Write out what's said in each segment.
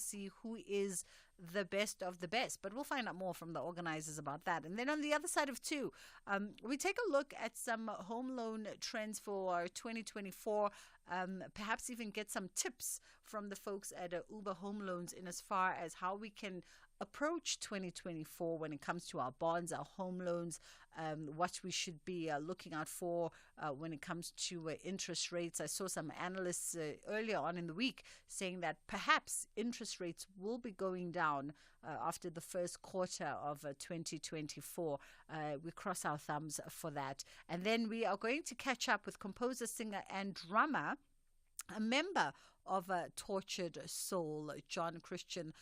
see who is the best of the best. But we'll find out more from the organizers about that. And then on the other side of two, we take a look at some home loan trends for 2024, perhaps even get some tips from the folks at Uber Home Loans in as far as how we can approach 2024 when it comes to our bonds, our home loans, what we should be looking out for when it comes to interest rates. I saw some analysts earlier on in the week saying that perhaps interest rates will be going down after the first quarter of 2024. We cross our thumbs for that. And then we are going to catch up with composer, singer, and drummer, a member of Tortured Soul, John Christian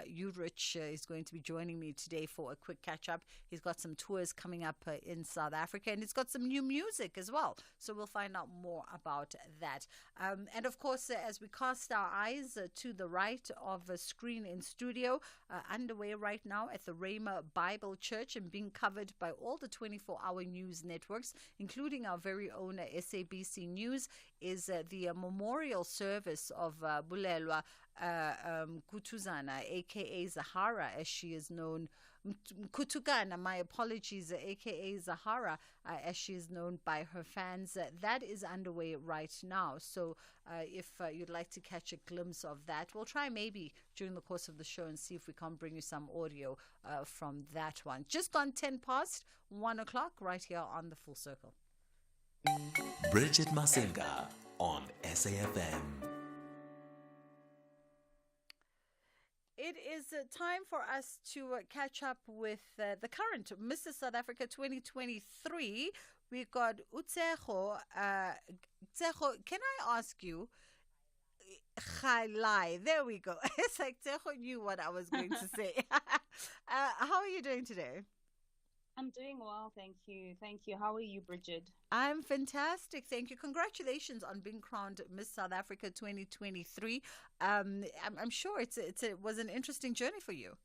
Urich, is going to be joining me today for a quick catch-up. He's got some tours coming up in South Africa, and he's got some new music as well. So we'll find out more about that. And of course, as we cast our eyes to the right of a screen in studio, underway right now at the Rhema Bible Church and being covered by all the 24-hour news networks, including our very own SABC News, is the memorial service of Bulelwa Kutuzana, a.k.a. Zahara, as she is known. Kutugana, my apologies, a.k.a. Zahara, as she is known by her fans. That is underway right now. So if you'd like to catch a glimpse of that, we'll try maybe during the course of the show and see if we can bring you some audio from that one. Just gone 10 past 1 o'clock right here on The Full Circle. Bridget Masinga on SAFM. It is time for us to catch up with the current Mr. South Africa 2023. We've got Utseho. Utseho, can I ask you? Khalai. There we go. It's like Utseho knew what I was going to say. How are you doing today? I'm doing well, thank you. Thank you. How are you, Bridget? I'm fantastic, thank you. Congratulations on being crowned Miss South Africa 2023. I'm sure it was an interesting journey for you.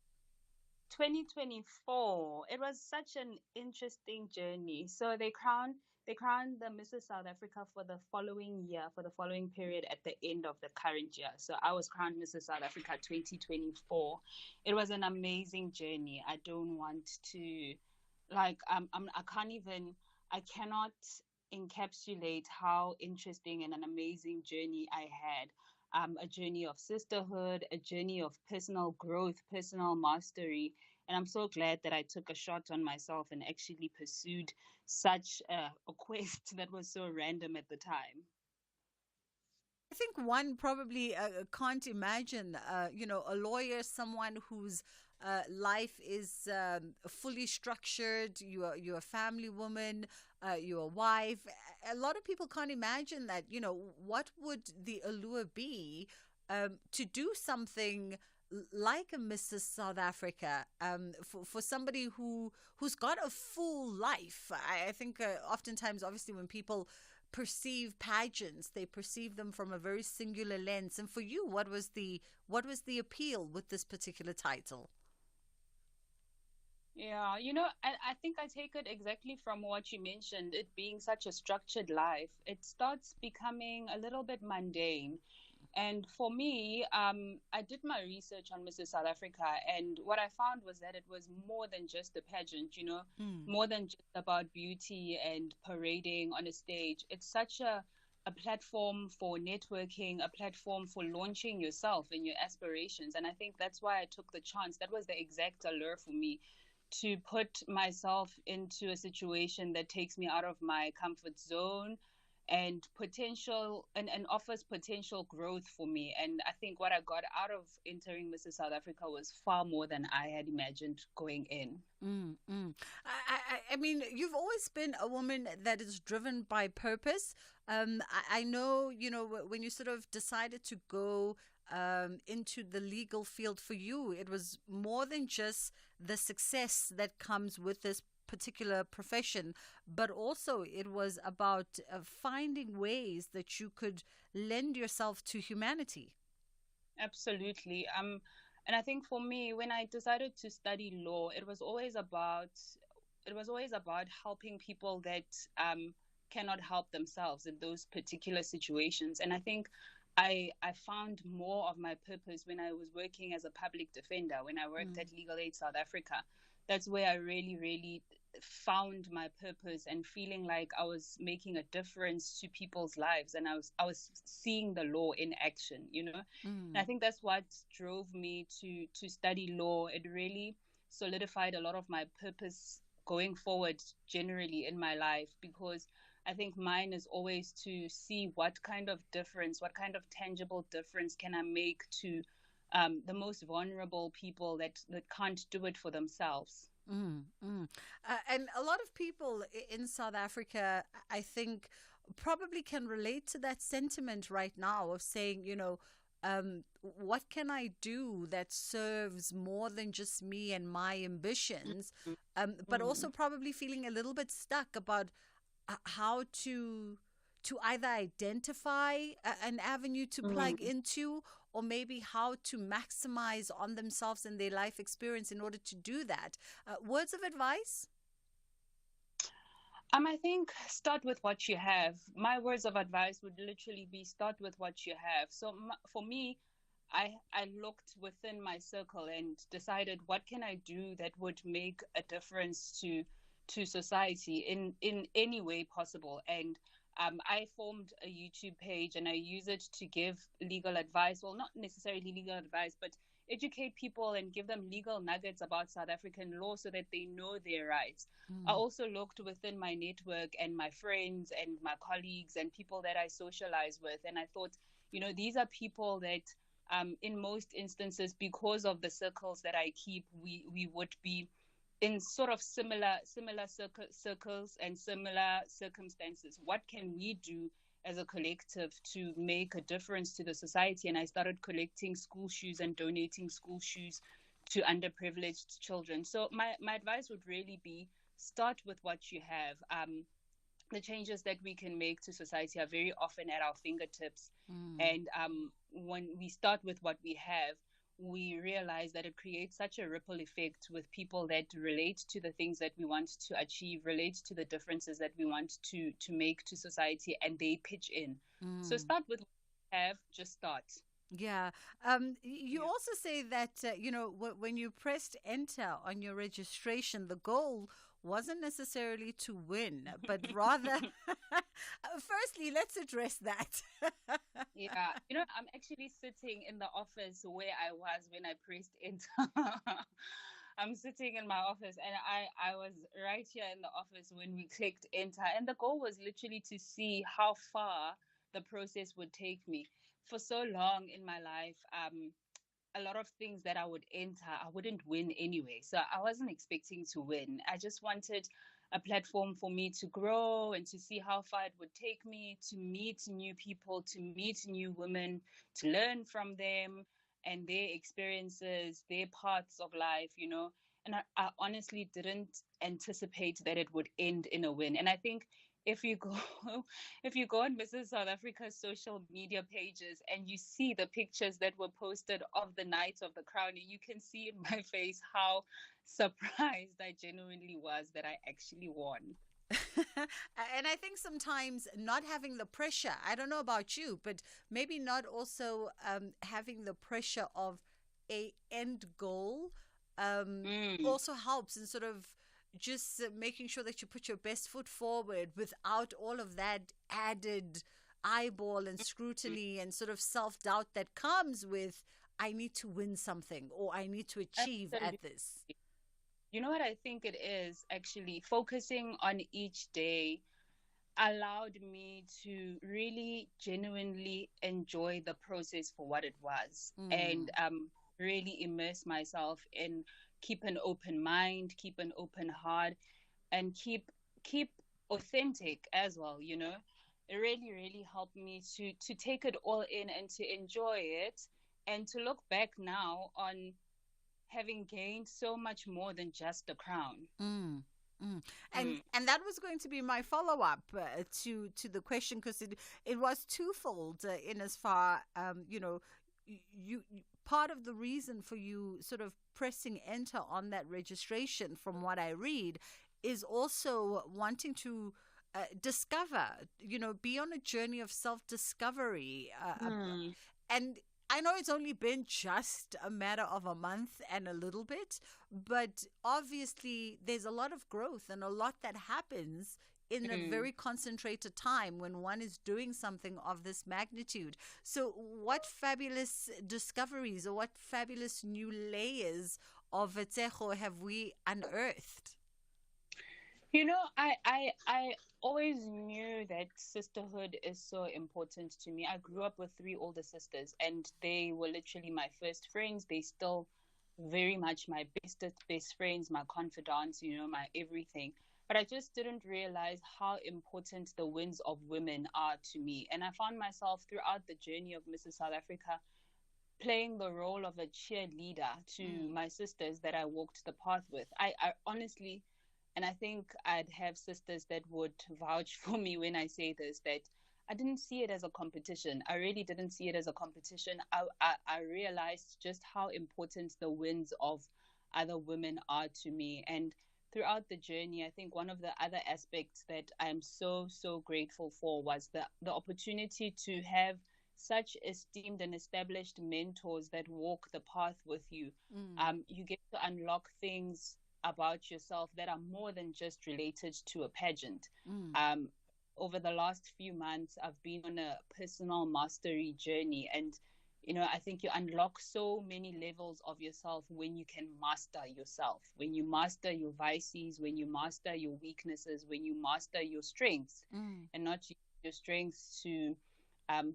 2024. It was such an interesting journey. So they crowned the Mrs. South Africa for the following year, for the following period at the end of the current year. So I was crowned Mrs. South Africa 2024. It was an amazing journey. I don't want to. I cannot encapsulate how interesting and an amazing journey I had. A journey of sisterhood, a journey of personal growth, personal mastery. And I'm so glad that I took a shot on myself and actually pursued such a quest that was so random at the time. I think one probably can't imagine, a lawyer, someone whose life is fully structured. You're a family woman, you're a wife. A lot of people can't imagine that, what would the allure be to do something like a Mrs. South Africa, for somebody who's got a full life. I think oftentimes, obviously, when people perceive pageants, they perceive them from a very singular lens. And for you, what was the appeal with this particular title? Yeah, I think I take it exactly from what you mentioned, it being such a structured life. It starts becoming a little bit mundane. And for me, I did my research on Mrs. South Africa, and what I found was that it was more than just a pageant, more than just about beauty and parading on a stage. It's such a platform for networking, a platform for launching yourself and your aspirations. And I think that's why I took the chance. That was the exact allure for me, to put myself into a situation that takes me out of my comfort zone and offers potential growth for me. And I think what I got out of entering Mrs. South Africa was far more than I had imagined going in. I mean, you've always been a woman that is driven by purpose. I know, when you sort of decided to go into the legal field, for you, it was more than just the success that comes with this particular profession, but also it was about finding ways that you could lend yourself to humanity. Absolutely. And I think for me, when I decided to study law, it was always about helping people that cannot help themselves in those particular situations. And I think I found more of my purpose when I was working as a public defender, when I worked Mm. at Legal Aid South Africa. That's where I really, really found my purpose and feeling like I was making a difference to people's lives, and I was seeing the law in action, you know. And I Mm. think that's what drove me to study law. It really solidified a lot of my purpose going forward generally in my life, because I think mine is always to see what kind of difference, what kind of tangible difference can I make to the most vulnerable people that can't do it for themselves. Mm, mm. And a lot of people in South Africa, I think, probably can relate to that sentiment right now of saying, what can I do that serves more than just me and my ambitions? But Mm. also probably feeling a little bit stuck about how to either identify an avenue to plug Mm. into, or maybe how to maximize on themselves and their life experience in order to do that. Words of advice? I think start with what you have. My words of advice would literally be start with what you have. So for me, I looked within my circle and decided what can I do that would make a difference to society in any way possible. And I formed a YouTube page and I use it to give legal advice. Well, not necessarily legal advice, but educate people and give them legal nuggets about South African law so that they know their rights. I Mm, also looked within my network and my friends and my colleagues and people that I socialize with. And I thought, these are people that, in most instances, because of the circles that I keep, we would be in sort of similar circles and similar circumstances. What can we do as a collective to make a difference to the society? And I started collecting school shoes and donating school shoes to underprivileged children. So my advice would really be start with what you have. The changes that we can make to society are very often at our fingertips. mm. And when we start with what we have, we realize that it creates such a ripple effect with people that relate to the things that we want to achieve, relate to the differences that we want to make to society, and they pitch in. So Mm. start with what you have, just start. Yeah. You Yeah. also say that, when you pressed enter on your registration, the goal wasn't necessarily to win, but rather, firstly, let's address that. Yeah, I'm actually sitting in the office where I was when I pressed enter. I'm sitting in my office, and I was right here in the office when we clicked enter. And the goal was literally to see how far the process would take me. For so long in my life, a lot of things that I would enter, I wouldn't win anyway. So I wasn't expecting to win. I just wanted a platform for me to grow and to see how far it would take me, to meet new people, to meet new women, to learn from them and their experiences, their paths of life. And I honestly didn't anticipate that it would end in a win. And I think if you go if you go on Mrs. South Africa's social media pages and you see the pictures that were posted of the night of the crowning, you can see in my face how surprised I genuinely was that I actually won. And I think sometimes not having the pressure, I don't know about you, but maybe not also having the pressure of a end goal Mm, also helps in sort of just making sure that you put your best foot forward without all of that added eyeball and mm, scrutiny and sort of self doubt that comes with, I need to win something or I need to achieve absolutely. at this. You know what I think it is actually? Focusing on each day allowed me to really genuinely enjoy the process for what it was, and Mm, really immerse myself in, keep an open mind, keep an open heart, and keep authentic as well. It really really helped me to take it all in and to enjoy it, and to look back now on having gained so much more than just the crown. mm, mm. And Mm. and that was going to be my follow up to the question, because it was twofold in as far part of the reason for you sort of pressing enter on that registration, from what I read, is also wanting to discover, be on a journey of self-discovery. Mm. And I know it's only been just a matter of a month and a little bit, but obviously there's a lot of growth and a lot that happens in a Mm. very concentrated time when one is doing something of this magnitude. So, what fabulous discoveries or what fabulous new layers of Vetsejo have we unearthed? I always knew that sisterhood is so important to me. I grew up with three older sisters, and they were literally my first friends. They still very much my bestest best friends, my confidants, my everything. But I just didn't realize how important the wins of women are to me. And I found myself throughout the journey of Mrs. South Africa playing the role of a cheerleader to Mm, my sisters that I walked the path with. I honestly, and I think I'd have sisters that would vouch for me when I say this, that I didn't see it as a competition. I really didn't see it as a competition. I realized just how important the wins of other women are to me. And throughout the journey, I think one of the other aspects that I'm so, so grateful for was the opportunity to have such esteemed and established mentors that walk the path with you. mm, You get to unlock things about yourself that are more than just related to a pageant. mm, Um, Over the last few months, I've been on a personal mastery journey, and I think you unlock so many levels of yourself when you can master yourself, when you master your vices, when you master your weaknesses, when you master your strengths, mm. and not use your strengths to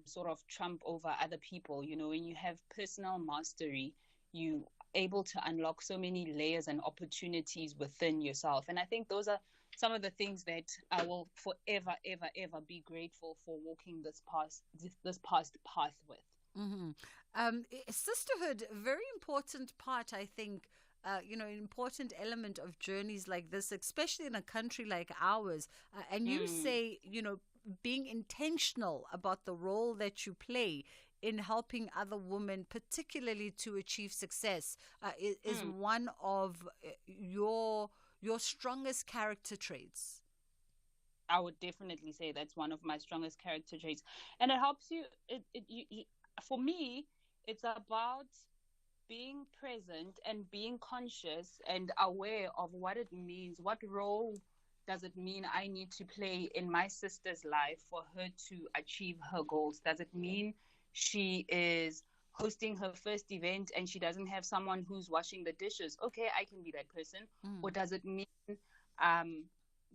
sort of trump over other people. When you have personal mastery, you able to unlock so many layers and opportunities within yourself. And I think those are some of the things that I will forever, ever, ever be grateful for walking this past path with. Mm-hmm. Sisterhood, very important part, I think. An important element of journeys like this, especially in a country like ours. And you Mm, say, being intentional about the role that you play in helping other women, particularly to achieve success, is mm. one of your strongest character traits. I would definitely say that's one of my strongest character traits, and it helps you. For me, it's about being present and being conscious and aware of what it means. What role does it mean I need to play in my sister's life for her to achieve her goals? Does it mean she is hosting her first event and she doesn't have someone who's washing the dishes? Okay, I can be that person. Or Mm, does it mean um,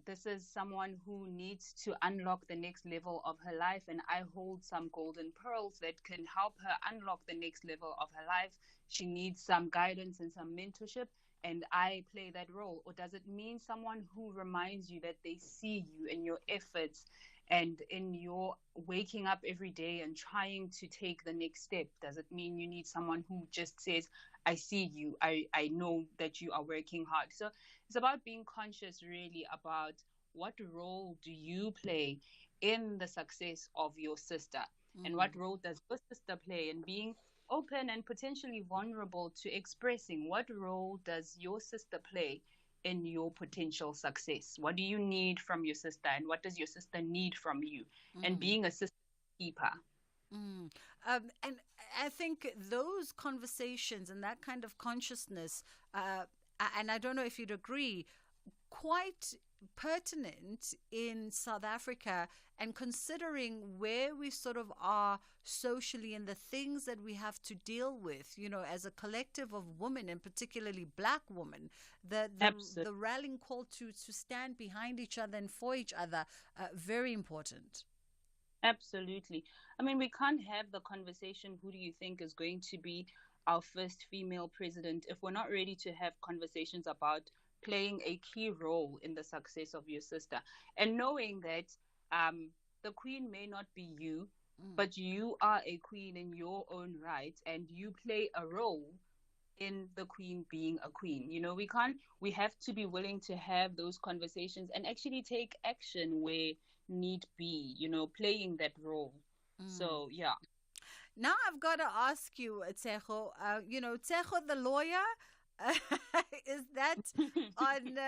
this is someone who needs to unlock the next level of her life, and I hold some golden pearls that can help her unlock the next level of her life? She needs some guidance and some mentorship, and I play that role? Or does it mean someone who reminds you that they see you in your efforts and in your waking up every day and trying to take the next step? Does it mean you need someone who just says, I see you, I know that you are working hard? So it's about being conscious really about what role do you play in the success of your sister, and what mm. role does your sister play in being open and potentially vulnerable to expressing? What role does your sister play in your potential success? What do you need from your sister, and what does your sister need from you? And Mm. being a sister keeper. Mm. And I think those conversations and that kind of consciousness, and I don't know if you'd agree, quite pertinent in South Africa, and considering where we sort of are socially and the things that we have to deal with, as a collective of women, and particularly black women, Absolutely. the rallying call to stand behind each other and for each other, very important. Absolutely. I mean, we can't have the conversation, who do you think is going to be our first female president, if we're not ready to have conversations about playing a key role in the success of your sister, and knowing that um, the queen may not be you, Mm. but you are a queen in your own right, and you play a role in the queen being a queen. We have to be willing to have those conversations and actually take action where need be, playing that role. Mm. So, yeah. Now I've got to ask you, Tsejo, Tsejo the lawyer, Is that on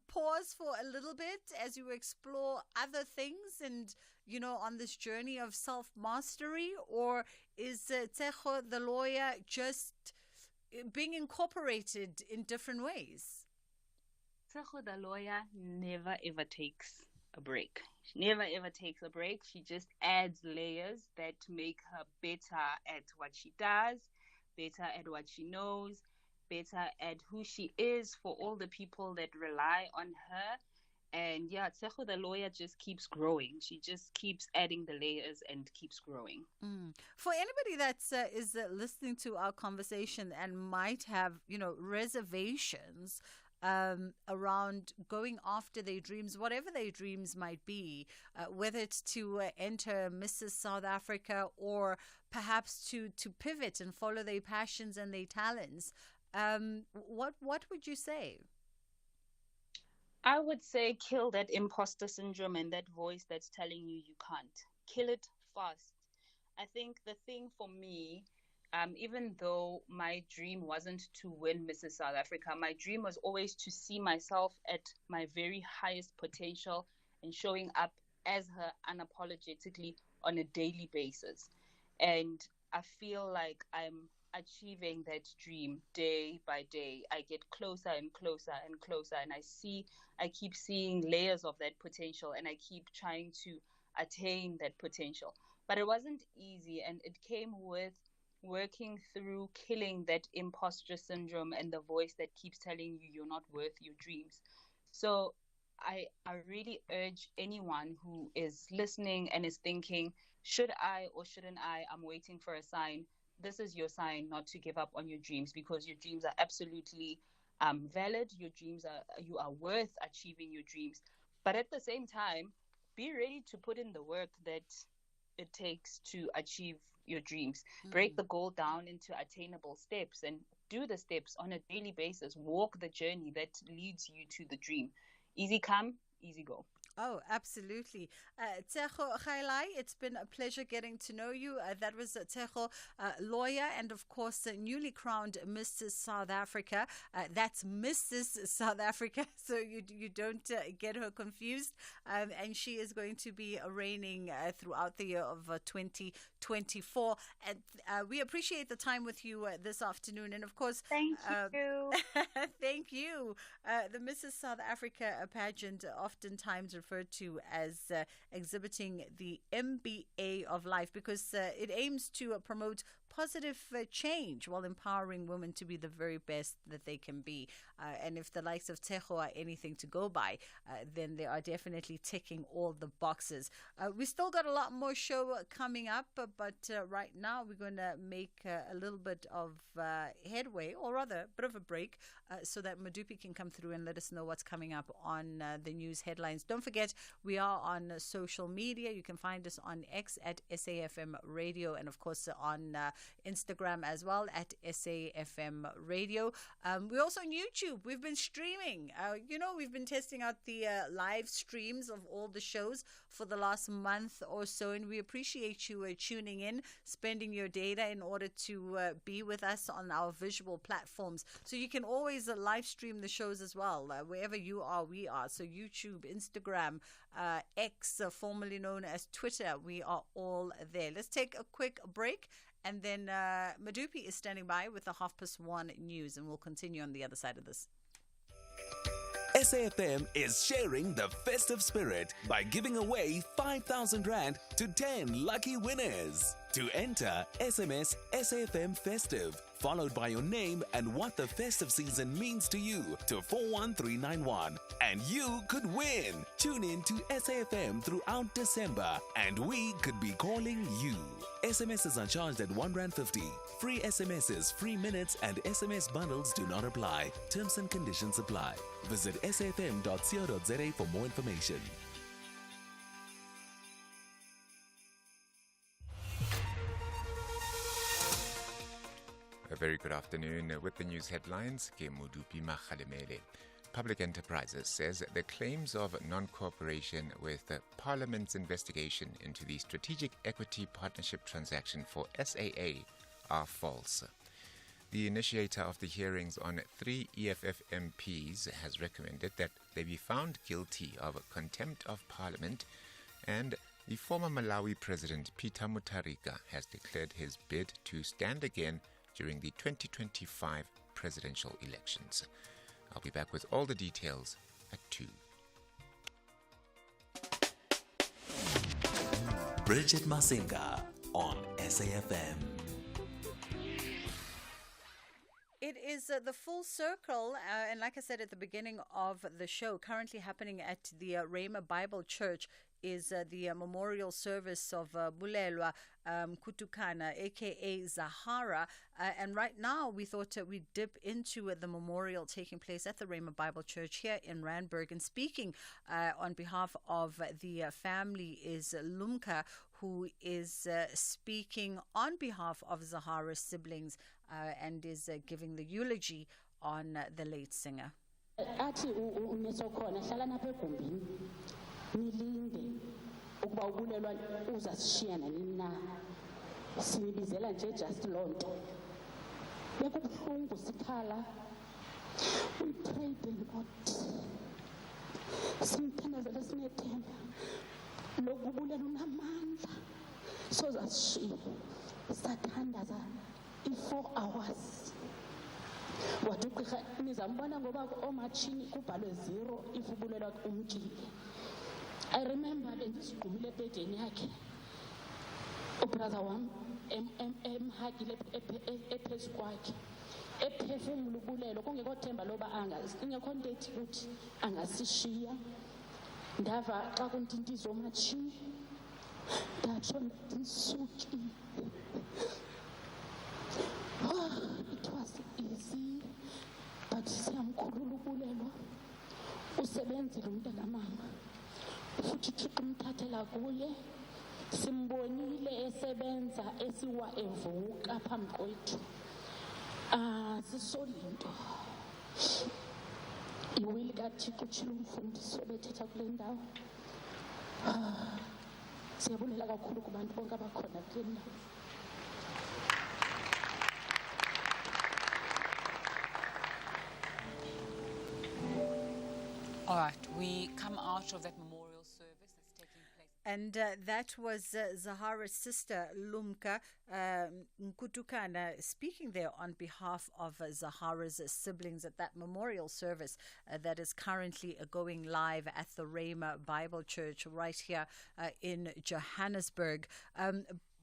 pause for a little bit as you explore other things and, on this journey of self mastery? Or is Tsecho the lawyer just being incorporated in different ways? Tsecho, the lawyer, never ever takes a break. She never ever takes a break. She just adds layers that make her better at what she does, better at what she knows, better at who she is for all the people that rely on her. And yeah, Tsecho, the lawyer, just keeps growing. She just keeps adding the layers and keeps growing. For anybody that's is listening to our conversation and might have, reservations around going after their dreams, whatever their dreams might be, whether it's to enter Mrs. South Africa or perhaps to pivot and follow their passions and their talents, what would you say? I would say kill that imposter syndrome and that voice that's telling you can't. Kill it fast. I think the thing for me, even though my dream wasn't to win Mrs. South Africa, my dream was always to see myself at my very highest potential and showing up as her unapologetically on a daily basis. And I feel like I'm achieving that dream day by day. I get closer and closer and closer, and I keep seeing layers of that potential, and I keep trying to attain that potential. But it wasn't easy, and it came with working through killing that imposter syndrome and the voice that keeps telling you you're not worth your dreams. So I really urge anyone who is listening and is thinking, should I or shouldn't I? I'm waiting for a sign. This is your sign not to give up on your dreams, because your dreams are absolutely valid. You are worth achieving your dreams. But at the same time, be ready to put in the work that it takes to achieve your dreams. Break the goal down into attainable steps and do the steps on a daily basis. Walk the journey that leads you to the dream. Easy come, easy go. Oh, absolutely. Tsecho Khailai, it's been a pleasure getting to know you. That was Tsecho, lawyer, and of course, newly crowned Mrs. South Africa. That's Mrs. South Africa, so you don't get her confused. And she is going to be reigning throughout the year of 2024. And we appreciate the time with you this afternoon. And of course, thank you. Thank you. The Mrs. South Africa pageant, oftentimes referred to as exhibiting the MBA of life, because it aims to promote positive change while empowering women to be the very best that they can be. And if the likes of Tsecho are anything to go by, then they are definitely ticking all the boxes. We still got a lot more show coming up, but right now we're going to make a little bit of headway, or rather a bit of a break, so that Madupi can come through and let us know what's coming up on the news headlines. Don't forget, we are on social media. You can find us on X at SAFM Radio, and of course on Instagram as well at SAFM Radio. We're also on YouTube. We've been streaming. We've been testing out the live streams of all the shows for the last month or so, and we appreciate you tuning in, spending your data in order to be with us on our visual platforms. So you can always live stream the shows as well. Wherever you are, we are. So YouTube, Instagram, X, formerly known as Twitter, we are all there. Let's take a quick break. And then Madupi is standing by with the 1:30 news, and we'll continue on the other side of this. SAFM is sharing the festive spirit by giving away 5,000 Rand to 10 lucky winners. To enter, SMS SAFM Festive, followed by your name and what the festive season means to you, to 41391. And you could win. Tune in to SAFM throughout December, and we could be calling you. SMSs are charged at R1.50. Free SMSs, free minutes, and SMS bundles do not apply. Terms and conditions apply. Visit safm.co.za for more information. A very good afternoon. With the news headlines, ke Modupi Makgalemele. Public Enterprises says the claims of non-cooperation with the Parliament's investigation into the Strategic Equity Partnership transaction for SAA are false. The initiator of the hearings on 3 EFF MPs has recommended that they be found guilty of contempt of parliament, and the former Malawi president Peter Mutharika has declared his bid to stand again during the 2025 presidential elections. I'll be back with all the details at 2. Bridget Masinga on SAFM. It is the full circle, and like I said at the beginning of the show, currently happening at the Rhema Bible Church is the memorial service of Bulelwa Kutukana, aka Zahara. And right now we thought we'd dip into the memorial taking place at the Rhema Bible Church here in Randburg. And speaking on behalf of the family is Lumka, who is speaking on behalf of Zahara's siblings and is giving the eulogy on the late singer. Nilinde ukuba ubulelwa uzasishiya nanini na sinibizela nje just lonto bekubuhlungu sikhala we prayed a lot simthandazela sinethemba lokubulela unamandla sozasishiya sathandaza i4 hours wathi ugqirha nizambona ngoba omatshini kubhalwe 0 ifubulelwa umtshini. I remember bendisigqumile ebhedeni yakhe ubrother wam emhagile ephezu kwakhe ephefumula ubulelo kungekho themba loba ingekho nto ethi ukuthi angasishiya. Ndava xa kuntintiza omatshini ndatsho ndisukile. It was easy but siyamkhulula ubulelo usebenzile umntakamama futhi uThixo umthathela kuye simbonile esebenza esiwa evuka phambi kwethu sisolinto iwili kaThixo utshilo umfundisi obethetha kule ndawo. Siyabulela kakhulu kubantu bonke abakhona kule ndawo. All right, we come out of that memorial service that's taking place. And that was Zahara's sister, Lumka Nkutukana, speaking there on behalf of Zahara's siblings at that memorial service that is currently going live at the Rhema Bible Church right here in Johannesburg.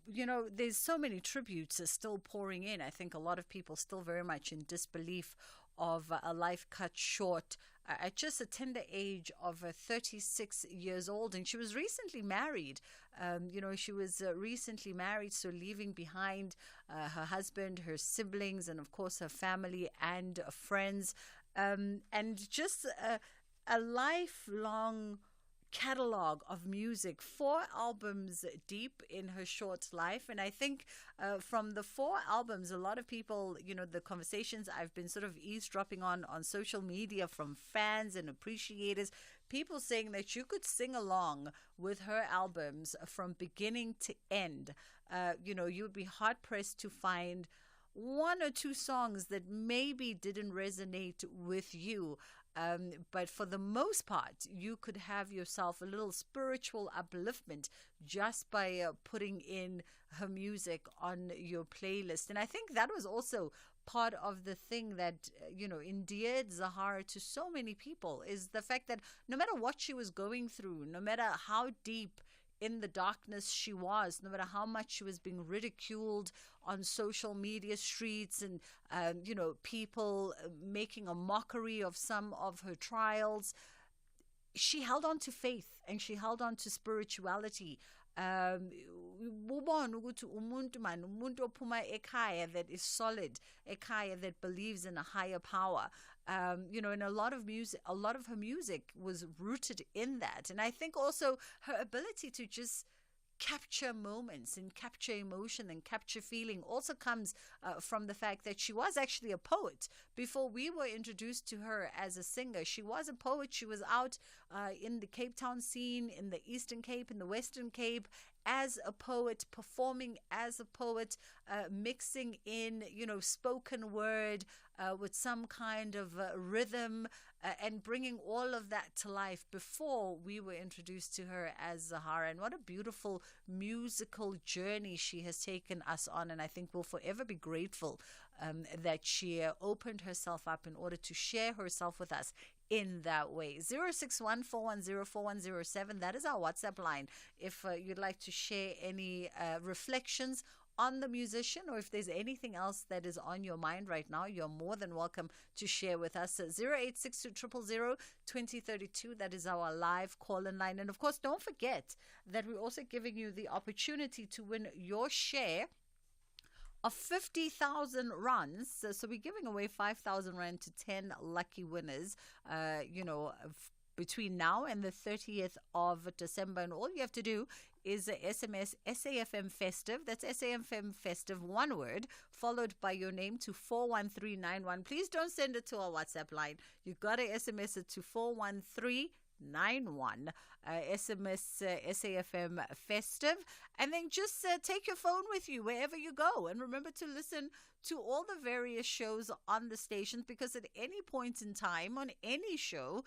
You know, there's so many tributes still pouring in. I think a lot of people still very much in disbelief of a life cut short at just a tender age of 36 years old. And she was recently married. She was recently married, so leaving behind her husband, her siblings, and of course her family and friends. And just a lifelong catalog of music, 4 albums deep in her short life. And I think from the 4 albums, a lot of people, the conversations I've been sort of eavesdropping on social media from fans and appreciators, people saying that you could sing along with her albums from beginning to end. You would be hard pressed to find 1 or 2 songs that maybe didn't resonate with you. But for the most part, you could have yourself a little spiritual upliftment just by putting in her music on your playlist. And I think that was also part of the thing that, endeared Zahara to so many people, is the fact that no matter what she was going through, no matter how deep in the darkness she was, no matter how much she was being ridiculed on social media streets and, people making a mockery of some of her trials, she held on to faith and she held on to spirituality. Ubone ukuthi umuntu ophuma ekhaya that is solid, ekhaya that believes in a higher power. And a lot of her music was rooted in that. And I think also her ability to just capture moments and capture emotion and capture feeling also comes from the fact that she was actually a poet. Before we were introduced to her as a singer, she was a poet. She was out in the Cape Town scene, in the Eastern Cape, in the Western Cape, as a poet, performing as a poet, mixing in, spoken word with some kind of rhythm, and bringing all of that to life before we were introduced to her as Zahara. And what a beautiful musical journey she has taken us on. And I think we'll forever be grateful that she opened herself up in order to share herself with us in that way. 061-410-4107. That is our WhatsApp line. If you'd like to share any reflections on the musician, or if there's anything else that is on your mind right now, you're more than welcome to share with us. 086-000-2032. That is our live call-in line. And of course, don't forget that we're also giving you the opportunity to win your share of 50,000 runs. So we're giving away 5,000 rand to 10 lucky winners, between now and the 30th of December. And all you have to do is SMS SAFM Festive. That's SAFM Festive, one word, followed by your name to 41391. Please don't send it to our WhatsApp line. You've got to SMS it to 41391. SMS SAFM Festive, and then just take your phone with you wherever you go, and remember to listen to all the various shows on the stations, because at any point in time on any show,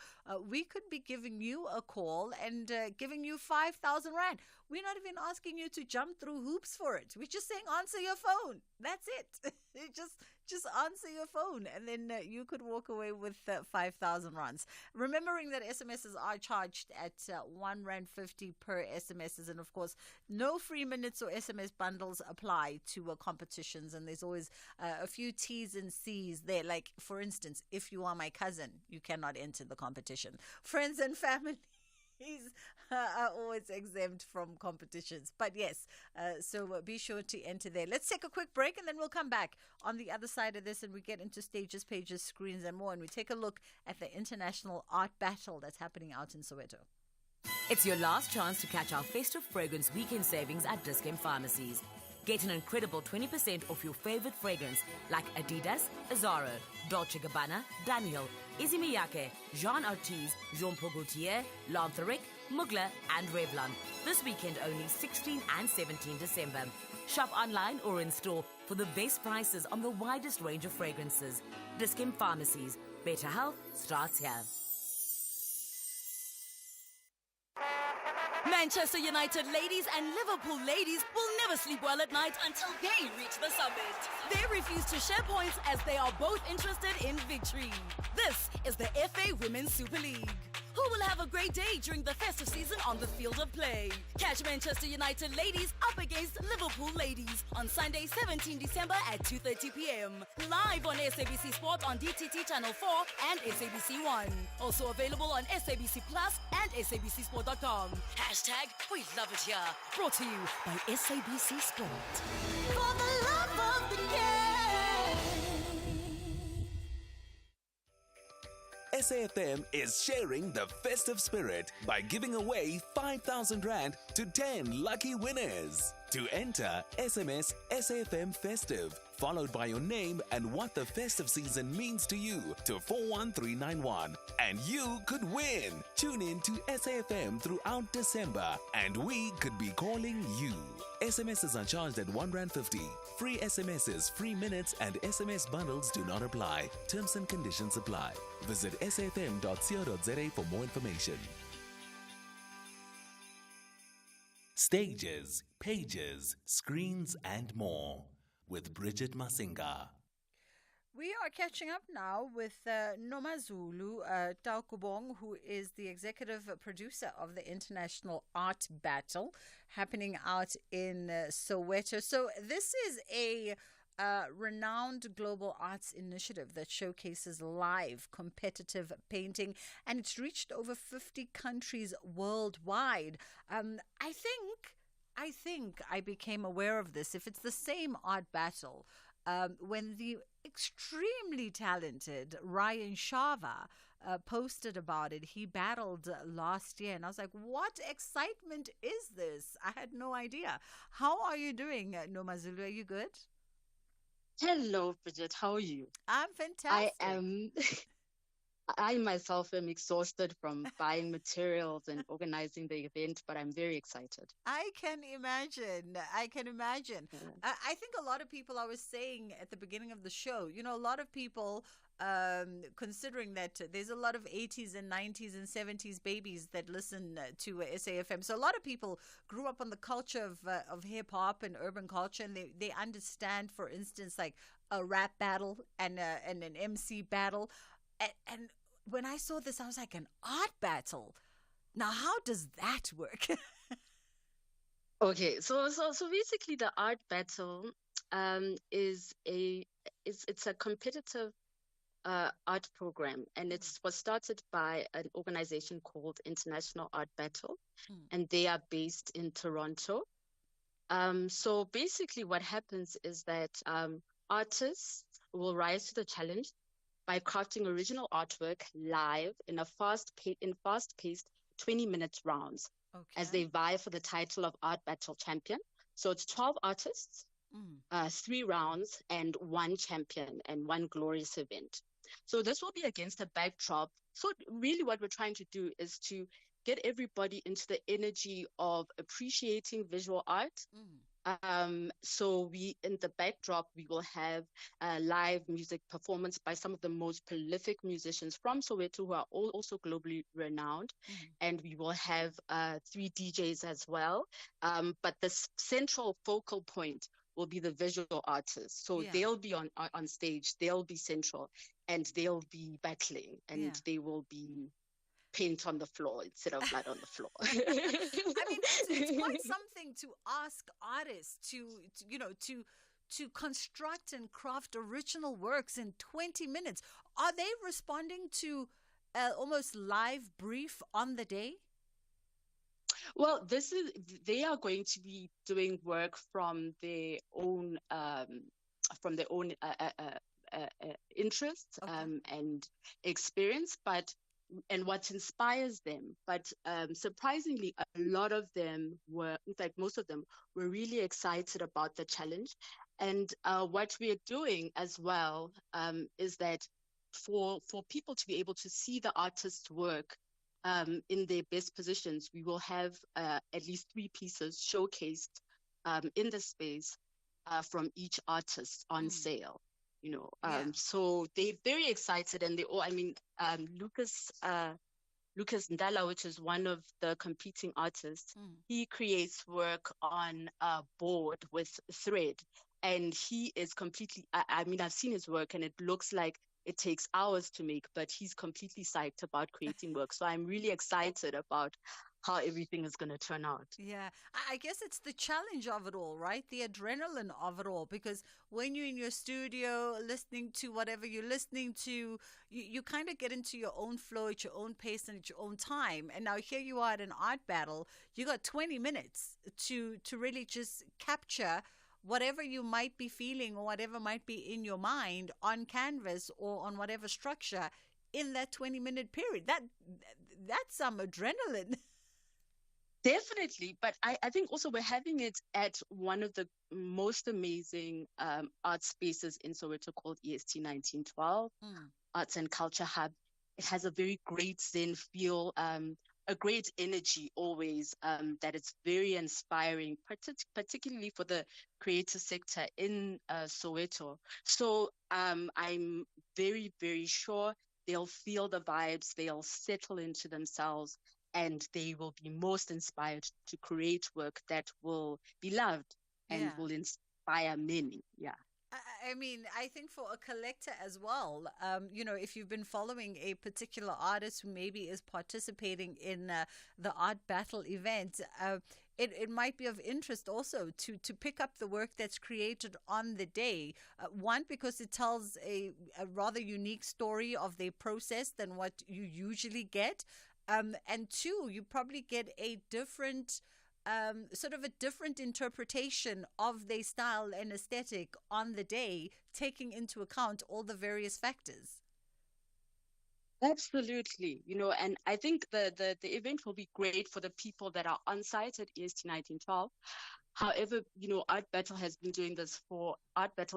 we could be giving you a call and giving you 5,000 rand. We're not even asking you to jump through hoops for it. We're just saying answer your phone. That's it. Just answer your phone, and then you could walk away with 5,000 rands. Remembering that SMSs are charged at 1.50 rand per SMSs, and of course, no free minutes or SMS bundles apply to competitions. And there's always a few T's and C's there. Like, for instance, if you are my cousin, you cannot enter the competition. Friends and family are always exempt from competitions. But yes, so be sure to enter there. Let's take a quick break, and then we'll come back on the other side of this, and we get into stages, pages, screens, and more. And we take a look at the international art battle that's happening out in Soweto. It's your last chance to catch our festive fragrance weekend savings at Dis-Chem Pharmacies. Get an incredible 20% off your favorite fragrance like Adidas, Zara, Dolce & Gabbana, Daniel, Issey Miyake, Jean Artiste, Jean Paul Gaultier, Lantheric, Mugler, and Revlon. This weekend only 16 and 17 December. Shop online or in store for the best prices on the widest range of fragrances. Dis-Chem Pharmacies. Better health starts here. Manchester United ladies and Liverpool ladies will never sleep well at night until they reach the summit. They refuse to share points as they are both interested in victory. This is the FA Women's Super League. Who will have a great day during the festive season on the field of play? Catch Manchester United ladies up against Liverpool ladies on Sunday, 17 December at 2:30 p.m. Live on SABC Sport on DTT Channel 4 and SABC 1. Also available on SABC Plus and SABCSport.com. Hashtag we love it here. Brought to you by SABC Sport. For the love of the game. SAFM is sharing the festive spirit by giving away 5,000 rand to 10 lucky winners. To enter, SMS SAFM Festive, followed by your name and what the festive season means to you, to 41391. And you could win. Tune in to SAFM throughout December, and we could be calling you. SMSs are charged at 1.50 rand. Free SMSs, free minutes, and SMS bundles do not apply. Terms and conditions apply. Visit safm.co.za for more information. Stages, pages, screens, and more with Bridget Masinga. We are catching up now with Nomazulu Taukubong, who is the executive producer of the International Art Battle happening out in Soweto. So this is a renowned global arts initiative that showcases live competitive painting, and it's reached over 50 countries worldwide. I think I became aware of this. If it's the same art battle, when the extremely talented Ryan Shava posted about it. He battled last year, and I was like, what excitement is this? I had no idea. How are you doing, Nomazulu? Are you good? Hello, Bridget. How are you? I'm fantastic. I myself am exhausted from buying materials and organizing the event, but I'm very excited. I can imagine. I can imagine. Yeah. I think a lot of people, I was saying at the beginning of the show, a lot of people, considering that there's a lot of 80s and 90s and 70s babies that listen to SAFM. So a lot of people grew up on the culture of hip hop and urban culture, and they understand, for instance, like a rap battle and an MC battle. And when I saw this, I was like, an art battle. Now, how does that work? Okay, so basically the art battle is it's a competitive art program, and it was started by an organization called International Art Battle, and they are based in Toronto. So basically what happens is that artists will rise to the challenge by crafting original artwork live in fast-paced 20-minute rounds as they vie for the title of Art Battle Champion. So it's 12 artists, 3 rounds, and 1 champion and 1 glorious event. So this will be against a backdrop. So really what we're trying to do is to get everybody into the energy of appreciating visual art. So in the backdrop, we will have live music performance by some of the most prolific musicians from Soweto who are also globally renowned. And we will have 3 DJs as well. But the central focal point will be the visual artists. So they'll be on stage, they'll be central, and they'll be battling, and they will be paint on the floor instead of blood on the floor. I mean, it's quite something to ask artists to construct and craft original works in 20 minutes. Are they responding to almost live brief on the day? Well, they are going to be doing work from their own interests and experience, and what inspires them. But surprisingly, a lot of them in fact, most of them were really excited about the challenge. And what we are doing as well is that for people to be able to see the artist's work in their best positions, we will have at least 3 pieces showcased in the space from each artist on sale. So they're very excited, and Lucas Ndala, which is one of the competing artists, he creates work on board with thread, and he is completely, I've seen his work and it looks like it takes hours to make, but he's completely psyched about creating work. So I'm really excited about how everything is going to turn out. Yeah, I guess it's the challenge of it all, right? The adrenaline of it all, because when you're in your studio listening to whatever you're listening to, you kind of get into your own flow at your own pace and at your own time. And now here you are at an art battle. You got 20 minutes to really just capture whatever you might be feeling or whatever might be in your mind on canvas or on whatever structure in that 20-minute period. That's some adrenaline. Definitely. But I think also we're having it at one of the most amazing art spaces in Soweto called EST 1912, Arts and Culture Hub. It has a very great Zen feel, a great energy always, that it's very inspiring, particularly for the creative sector in Soweto. So I'm very, very sure they'll feel the vibes, they'll settle into themselves, and they will be most inspired to create work that will be loved and will inspire many. Yeah. I mean, I think for a collector as well, if you've been following a particular artist who maybe is participating in the art battle event, it might be of interest also to pick up the work that's created on the day. One, because it tells a rather unique story of their process than what you usually get. And 2, you probably get a different sort of a different interpretation of their style and aesthetic on the day, taking into account all the various factors. Absolutely. And I think the event will be great for the people that are on site at EST 1912. However, Art Battle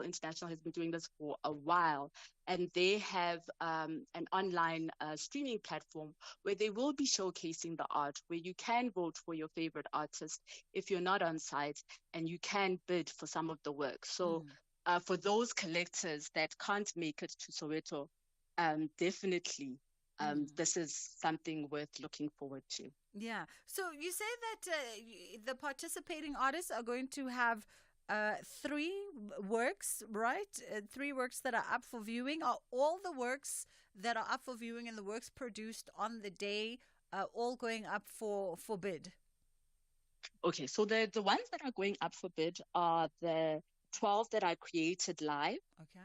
International has been doing this for a while, and they have an online streaming platform where they will be showcasing the art, where you can vote for your favorite artist if you're not on site, and you can bid for some of the work. So for those collectors that can't make it to Soweto, definitely this is something worth looking forward to. Yeah. So you say that the participating artists are going to have three works, right? Three works that are up for viewing. Are all the works that are up for viewing and the works produced on the day all going up for bid? Okay, so the ones that are going up for bid are the 12 that are created live,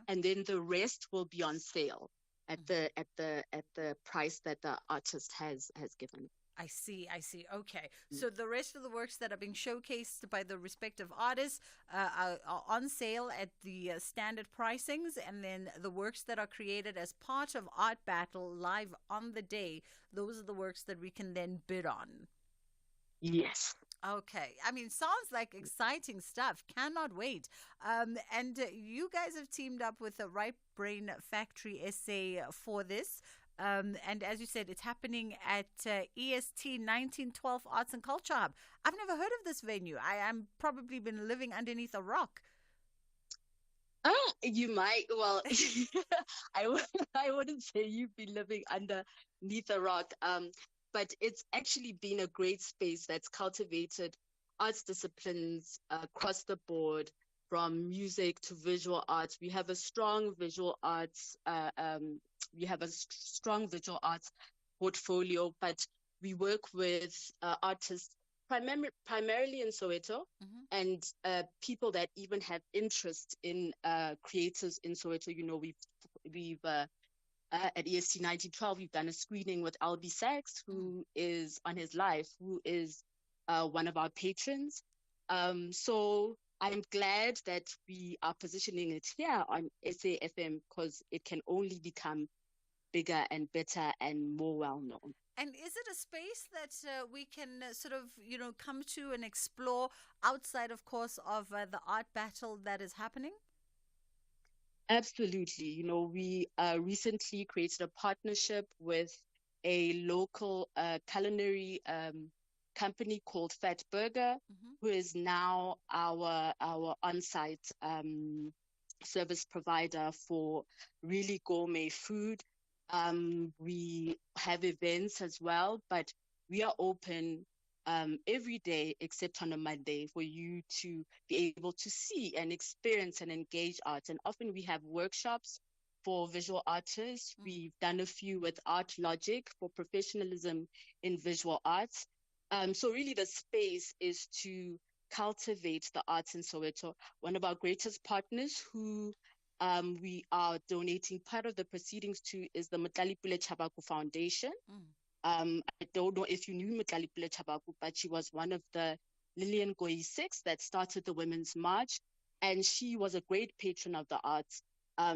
and then the rest will be on sale at the price that the artist has given. I see. Okay. So the rest of the works that are being showcased by the respective artists are on sale at the standard pricings, and then the works that are created as part of Art Battle live on the day, those are the works that we can then bid on. Yes. Okay. I mean, sounds like exciting stuff. Cannot wait. And you guys have teamed up with the Right Brain Factory SA for this. And as you said, it's happening at EST 1912 Arts and Culture Hub. I've never heard of this venue. I'm probably been living underneath a rock. You might. Well, I wouldn't say you've been living underneath a rock. But it's actually been a great space that's cultivated arts disciplines across the board, from music to visual arts. We have a strong visual arts. Portfolio, but we work with artists primarily in Soweto, and people that even have interest in creators in Soweto. We've at EST 1912, we've done a screening with Albie Sachs, who is on his life, who is one of our patrons. So I'm glad that we are positioning it here on SAFM, because it can only become bigger and better and more well-known. And is it a space that we can sort of, come to and explore outside, of course, of the art battle that is happening? Absolutely. We recently created a partnership with a local culinary company called Fat Burger, who is now our on-site service provider for really gourmet food. We have events as well, but we are open every day except on a Monday for you to be able to see and experience and engage art. And often we have workshops for visual artists. We've done a few with Art Logic for professionalism in visual arts. So really the space is to cultivate the arts in Soweto. One of our greatest partners who we are donating part of the proceedings to is the Mutlalipule Chabaku Foundation. I don't know if you knew Mutlalipule Chabaku, but she was one of the Lillian Goyi 6 that started the Women's March, and she was a great patron of the arts.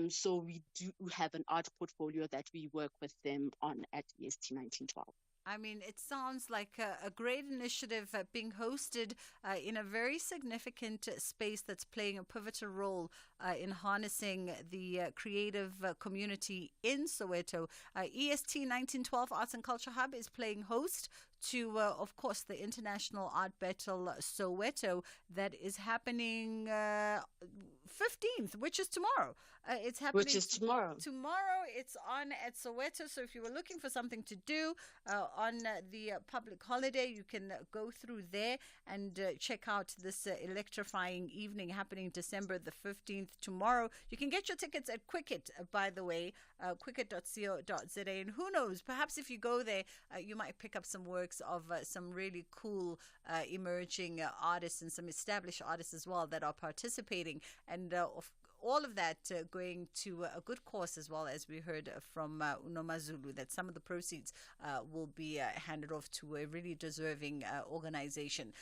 So we do have an art portfolio that we work with them on at EST 1912. I mean, it sounds like a great initiative being hosted in a very significant space that's playing a pivotal role in harnessing the creative community in Soweto. EST 1912 Arts and Culture Hub is playing host to, of course, the International Art Battle Soweto that is happening 15th, which is tomorrow. It's happening. Which is tomorrow. Tomorrow it's on at Soweto. So if you were looking for something to do on the public holiday, you can go through there and check out this electrifying evening happening December the 15th tomorrow. You can get your tickets at Quicket, by the way, quicket.co.za. And who knows, perhaps if you go there, you might pick up some works of some really cool emerging artists and some established artists as well that are participating. And all of that going to a good cause, as well, as we heard from Unomazulu, that some of the proceeds will be handed off to a really deserving organization.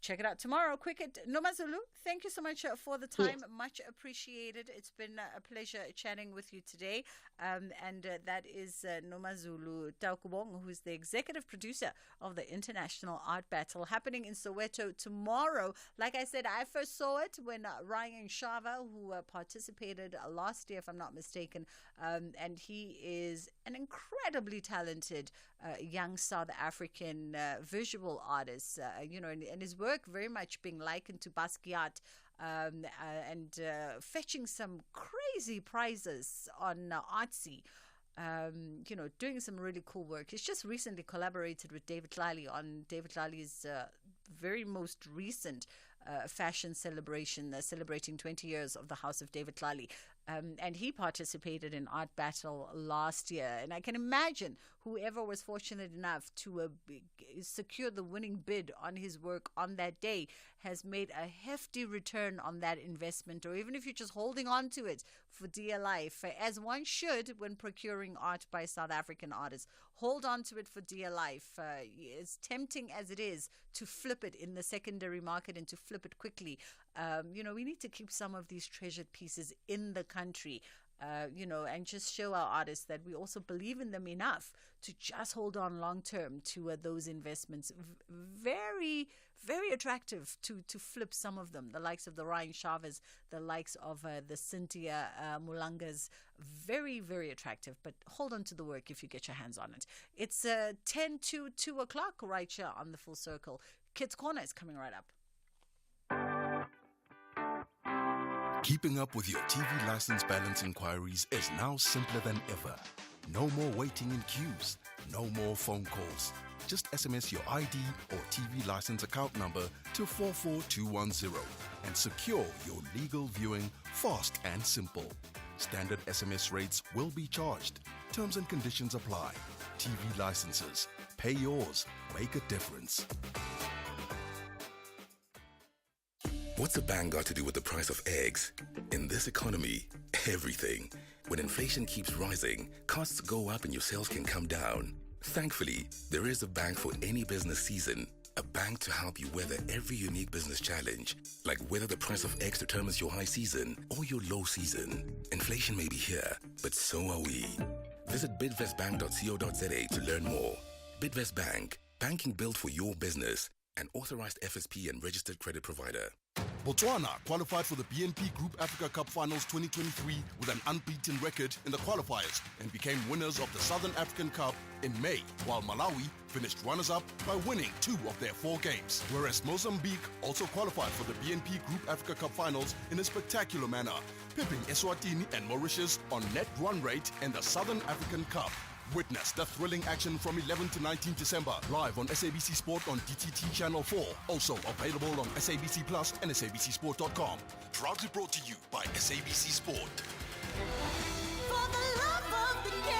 check it out tomorrow. Cricket. Nomazulu, thank you so much for the time. Much appreciated. It's been a pleasure chatting with you today. And that is Nomazulu Taukubong, who's the executive producer of the International Art Battle happening in Soweto tomorrow. Like I said, I first saw it when Ryan Shava, who participated last year, if I'm not mistaken, and he is an incredibly talented young South African visual artist, and his work very much being likened to Basquiat, and fetching some crazy prizes on Artsy. Doing some really cool work. He's just recently collaborated with David Lally on David Lally's very most recent fashion celebration, celebrating 20 years of the House of David Lally. And he participated in Art Battle last year. And I can imagine whoever was fortunate enough to secure the winning bid on his work on that day has made a hefty return on that investment, or even if you're just holding on to it for dear life, as one should when procuring art by South African artists. Hold on to it for dear life. As tempting as it is to flip it in the secondary market and to flip it quickly, we need to keep some of these treasured pieces in the country, and just show our artists that we also believe in them enough to just hold on long term to those investments. Very, very attractive to flip some of them, the likes of the Ryan Shavas, the likes of the Cynthia Mulangas. Very, very attractive, but hold on to the work if you get your hands on it. It's 10 to 2 o'clock right here on the Full Circle. Kids Corner is coming right up. Keeping up with your TV license balance inquiries is now simpler than ever. No more waiting in queues. No more phone calls. Just SMS your ID or TV license account number to 44210 and secure your legal viewing fast and simple. Standard SMS rates will be charged. Terms and conditions apply. TV licenses. Pay yours. Make a difference. What's a bang got to do with the price of eggs? In this economy, everything. When inflation keeps rising, costs go up and your sales can come down. Thankfully, there is a bank for any business season. A bank to help you weather every unique business challenge, like whether the price of eggs determines your high season or your low season. Inflation may be here, but so are we. Visit bidvestbank.co.za to learn more. Bidvest Bank, banking built for your business. An authorized FSP and registered credit provider. Botswana qualified for the BNP Group Africa Cup Finals 2023 with an unbeaten record in the qualifiers and became winners of the Southern African Cup in May, while Malawi finished runners-up by winning 2 of their 4 games, whereas Mozambique also qualified for the BNP Group Africa Cup Finals in a spectacular manner, pipping Eswatini and Mauritius on net run rate in the Southern African Cup. Witness the thrilling action from 11 to 19 December, live on SABC Sport on DTT Channel 4. Also available on SABC Plus and SABCSport.com. Proudly brought to you by SABC Sport. For the love of the game.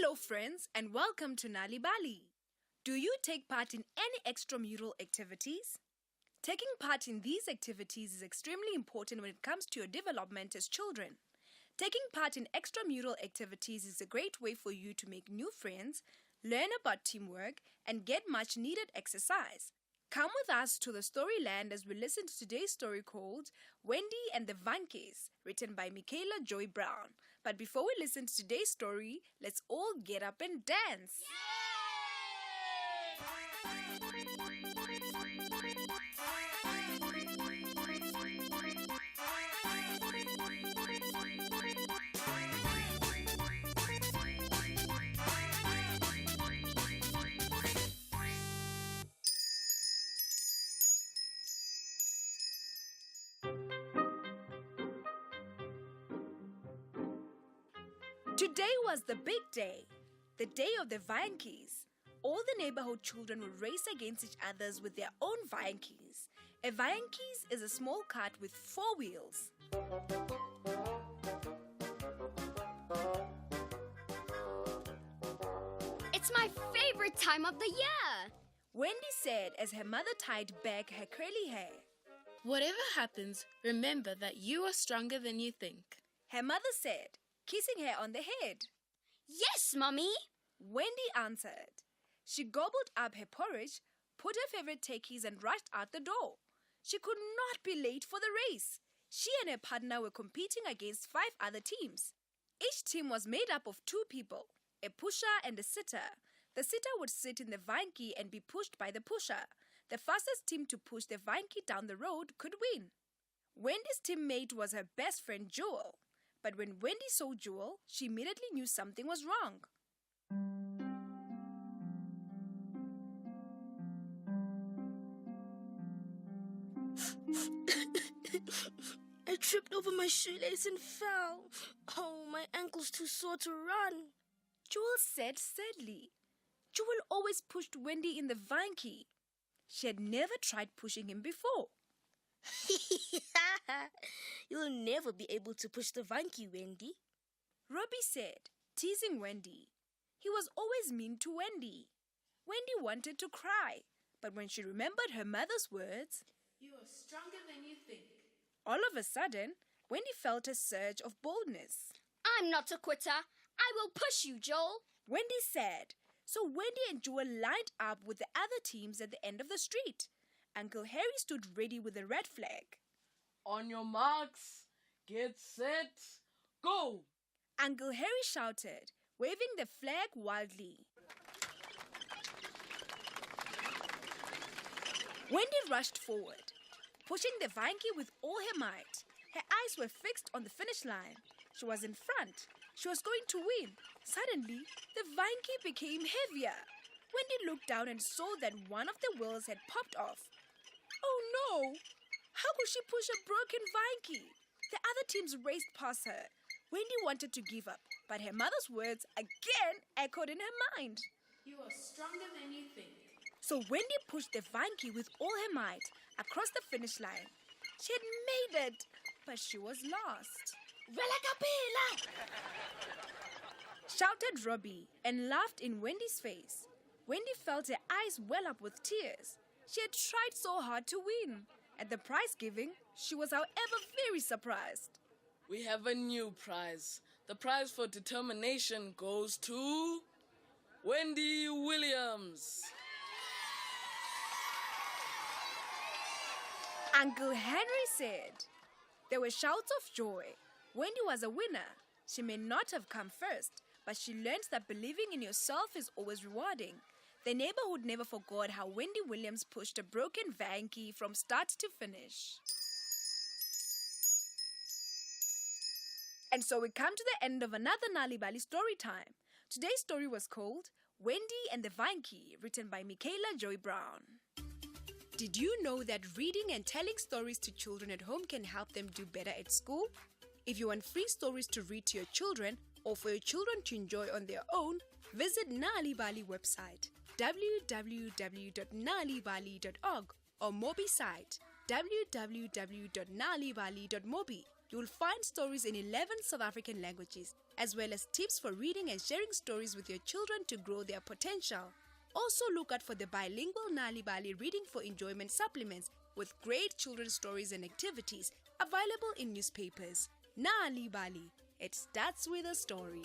Hello friends and welcome to Nali Bali. Do you take part in any extramural activities? Taking part in these activities is extremely important when it comes to your development as children. Taking part in extramural activities is a great way for you to make new friends, learn about teamwork, and get much needed exercise. Come with us to the Storyland as we listen to today's story called Wendy and the Vankies, written by Michaela Joy Brown. But before we listen to today's story, let's all get up and dance. Today was the big day, the day of the Viankies. All the neighborhood children would race against each others with their own Viankies. A Viankies is a small cart with 4 wheels. It's my favorite time of the year, Wendy said as her mother tied back her curly hair. Whatever happens, remember that you are stronger than you think, her mother said, kissing her on the head. Yes, Mummy, Wendy answered. She gobbled up her porridge, put her favorite techies and rushed out the door. She could not be late for the race. She and her partner were competing against 5 other teams. Each team was made up of 2 people, a pusher and a sitter. The sitter would sit in the Vianky and be pushed by the pusher. The fastest team to push the Vianky down the road could win. Wendy's teammate was her best friend Jewel. But when Wendy saw Jewel, she immediately knew something was wrong. I tripped over my shoelace and fell. Oh, my ankle's too sore to run. Jewel said sadly. Jewel always pushed Wendy in the Vianky. She had never tried pushing him before. You'll never be able to push the Vianky, Wendy. Robbie said, teasing Wendy. He was always mean to Wendy. Wendy wanted to cry, but when she remembered her mother's words, "You are stronger than you think," all of a sudden, Wendy felt a surge of boldness. I'm not a quitter. I will push you, Joel, Wendy said. So Wendy and Jewel lined up with the other teams at the end of the street. Uncle Harry stood ready with a red flag. On your marks, get set, go! Uncle Harry shouted, waving the flag wildly. Wendy rushed forward, pushing the Vianky with all her might. Her eyes were fixed on the finish line. She was in front. She was going to win. Suddenly, the Vianky became heavier. Wendy looked down and saw that one of the wheels had popped off. Oh no! How could she push a broken Vianky? The other teams raced past her. Wendy wanted to give up, but her mother's words again echoed in her mind. You are stronger than you think. So Wendy pushed the Vianky with all her might across the finish line. She had made it, but she was lost. Velakapila! Shouted Robbie and laughed in Wendy's face. Wendy felt her eyes well up with tears. She had tried so hard to win. At the prize giving, she was however very surprised. We have a new prize. The prize for determination goes to Wendy Williams. Uncle Henry said. There were shouts of joy. Wendy was a winner. She may not have come first, but she learned that believing in yourself is always rewarding. The neighborhood never forgot how Wendy Williams pushed a broken Vianky from start to finish. And so we come to the end of another Nali Bali story time. Today's story was called Wendy and the Vianky, written by Michaela Joy Brown. Did you know that reading and telling stories to children at home can help them do better at school? If you want free stories to read to your children or for your children to enjoy on their own, visit Nali Bali website www.nalibali.org or Mobi site www.nalibali.mobi. You will find stories in 11 South African languages, as well as tips for reading and sharing stories with your children to grow their potential. Also look out for the bilingual Nali Bali Reading for Enjoyment supplements with great children's stories and activities available in newspapers. Nali Bali. It starts with a story.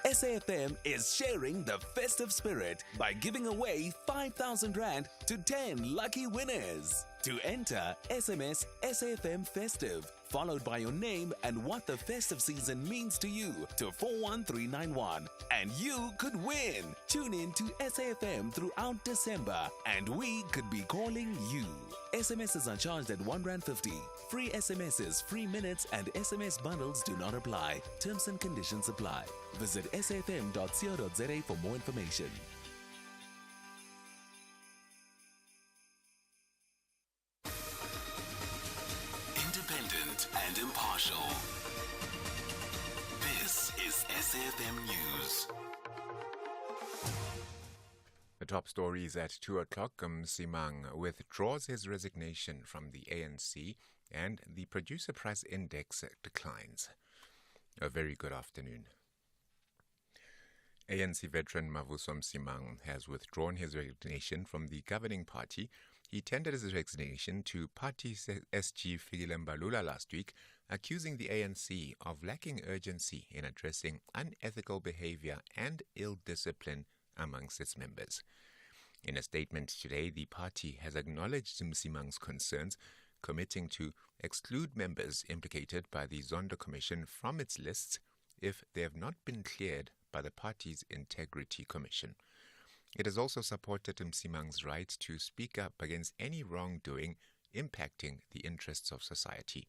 SAFM is sharing the festive spirit by giving away 5,000 Rand to 10 lucky winners. To enter, SMS SAFM Festive, followed by your name and what the festive season means to you to 41391. And you could win. Tune in to SAFM throughout December and we could be calling you. SMSs are charged at R1.50. Free SMSs, free minutes and SMS bundles do not apply. Terms and conditions apply. Visit safm.co.za for more information. and impartial. This is SAFM News. The top stories at 2 o'clock. Msimang withdraws his resignation from the ANC and the producer price index declines. A very good afternoon. ANC veteran Mavuso Msimang has withdrawn his resignation from the governing party. He tendered his resignation to party SG Fikile Mbalula last week, accusing the ANC of lacking urgency in addressing unethical behavior and ill discipline amongst its members. In a statement today, the party has acknowledged Msimang's concerns, committing to exclude members implicated by the Zondo Commission from its lists if they have not been cleared by the party's Integrity Commission. It has also supported Msimang's right to speak up against any wrongdoing impacting the interests of society.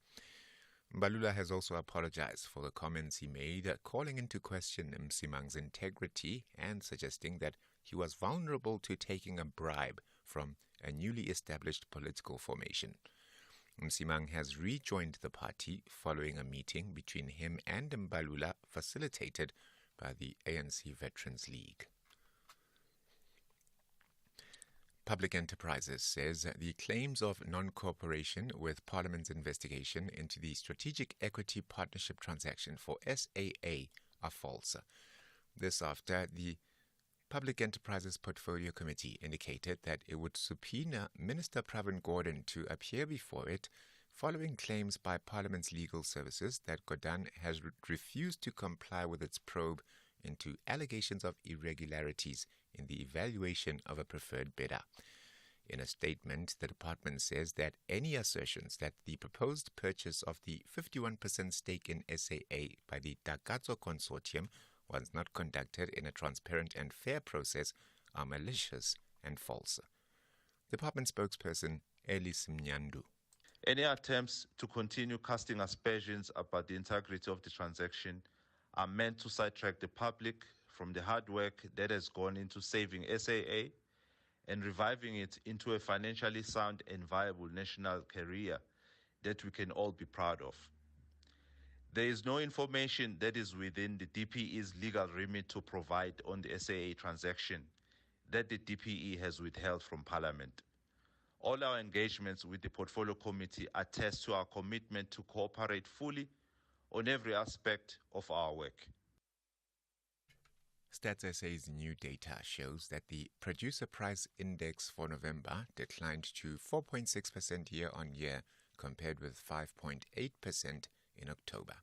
Mbalula has also apologized for the comments he made, calling into question Msimang's integrity and suggesting that he was vulnerable to taking a bribe from a newly established political formation. Msimang has rejoined the party following a meeting between him and Mbalula facilitated by the ANC Veterans League. Public Enterprises says the claims of non-cooperation with Parliament's investigation into the Strategic Equity Partnership transaction for SAA are false. This after the Public Enterprises Portfolio Committee indicated that it would subpoena Minister Pravin Gordhan to appear before it following claims by Parliament's legal services that Gordhan has refused to comply with its probe into allegations of irregularities in the evaluation of a preferred bidder. In a statement, the department says that any assertions that the proposed purchase of the 51% stake in SAA by the Takatso Consortium was not conducted in a transparent and fair process are malicious and false. Department spokesperson Ellis Mnyandu. Any attempts to continue casting aspersions about the integrity of the transaction are meant to sidetrack the public from the hard work that has gone into saving SAA and reviving it into a financially sound and viable national career that we can all be proud of. There is no information that is within the DPE's legal remit to provide on the SAA transaction that the DPE has withheld from Parliament. All our engagements with the Portfolio Committee attest to our commitment to cooperate fully on every aspect of our work. Stats SA's new data shows that the producer price index for November declined to 4.6% year-on-year compared with 5.8% in October.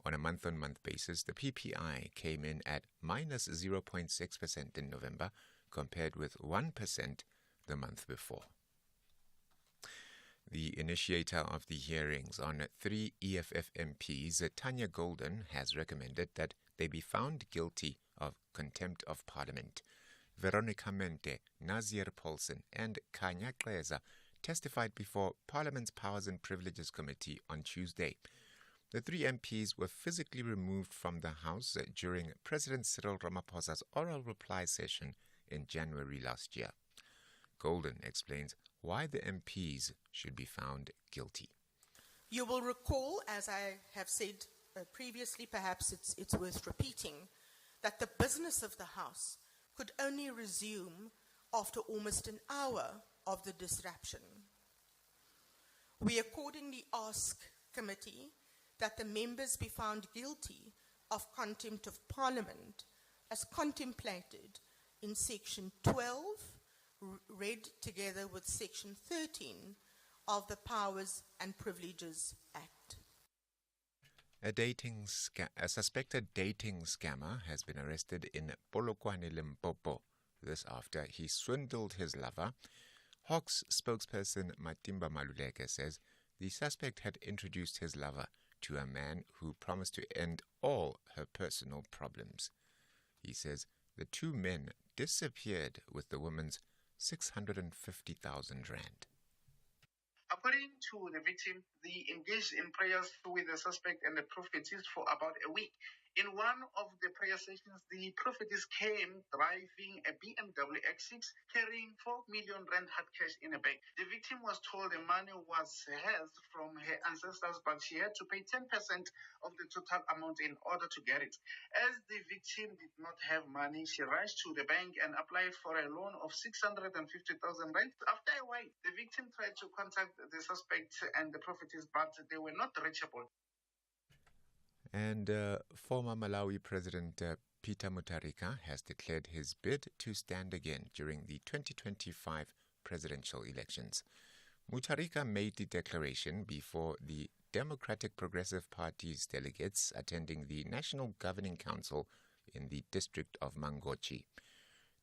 On a month-on-month basis, the PPI came in at minus 0.6% in November compared with 1% the month before. The initiator of the hearings on 3 EFF MPs, Tanya Golden, has recommended that they be found guilty of contempt of parliament. Veronica Mente, Nazir Paulsen and Kanya Kleza testified before Parliament's Powers and Privileges Committee on Tuesday. The 3 MPs were physically removed from the House during President Cyril Ramaphosa's oral reply session in January last year. Golden explains why the MPs should be found guilty. You will recall, as I have said previously, perhaps it's worth repeating, that the business of the House could only resume after almost an hour of the disruption. We accordingly ask committee that the members be found guilty of contempt of Parliament as contemplated in Section 12, read together with Section 13 of the Powers and Privileges Act. A suspected dating scammer has been arrested in Polokwane, Limpopo. This after he swindled his lover. Hawks spokesperson Matimba Maluleke says the suspect had introduced his lover to a man who promised to end all her personal problems. He says the 2 men disappeared with the woman's 650,000 rand. According to the victim, they engaged in prayers with the suspect and the prophetess for about a week, In one of the prayer sessions, the prophetess came driving a BMW X6 carrying 4 million rand hard cash in a bag. The victim was told the money was hers from her ancestors, but she had to pay 10% of the total amount in order to get it. As the victim did not have money, she rushed to the bank and applied for a loan of 650,000 rand. After a while, the victim tried to contact the suspect and the prophetess, but they were not reachable. And former Malawi President Peter Mutharika has declared his bid to stand again during the 2025 presidential elections. Mutharika made the declaration before the Democratic Progressive Party's delegates attending the National Governing Council in the district of Mangochi.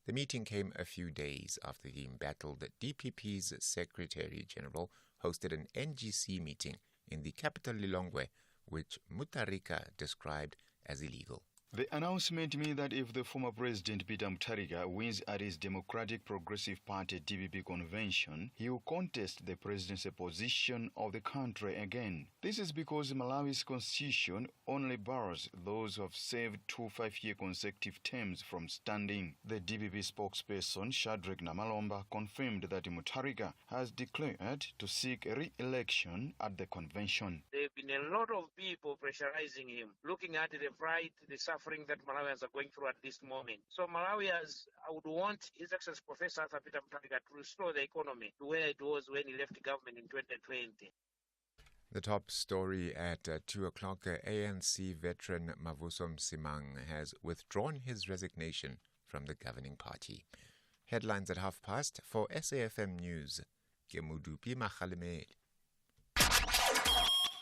The meeting came a few days after the embattled DPP's Secretary General hosted an NGC meeting in the capital Lilongwe, which Mutharika described as illegal. The announcement means that if the former President Peter Mutharika wins at his Democratic Progressive Party DPP convention, he will contest the presidency position of the country again. This is because Malawi's constitution only bars those who have served 2 5-year consecutive terms from standing. The DPP spokesperson Shadrack Namalomba confirmed that Mutharika has declared to seek re-election at the convention. There have been a lot of people pressurizing him, looking at the plight, the suffering that Malawians are going through at this moment. So Malawians, I would want His Excellency Professor Arthur Peter Mutharika to restore the economy to where it was when he left government in 2020. The top story at 2 o'clock, ANC veteran Mavuso Msimang has withdrawn his resignation from the governing party. Headlines at past for SAFM News. Kemudupi Makhalemeli.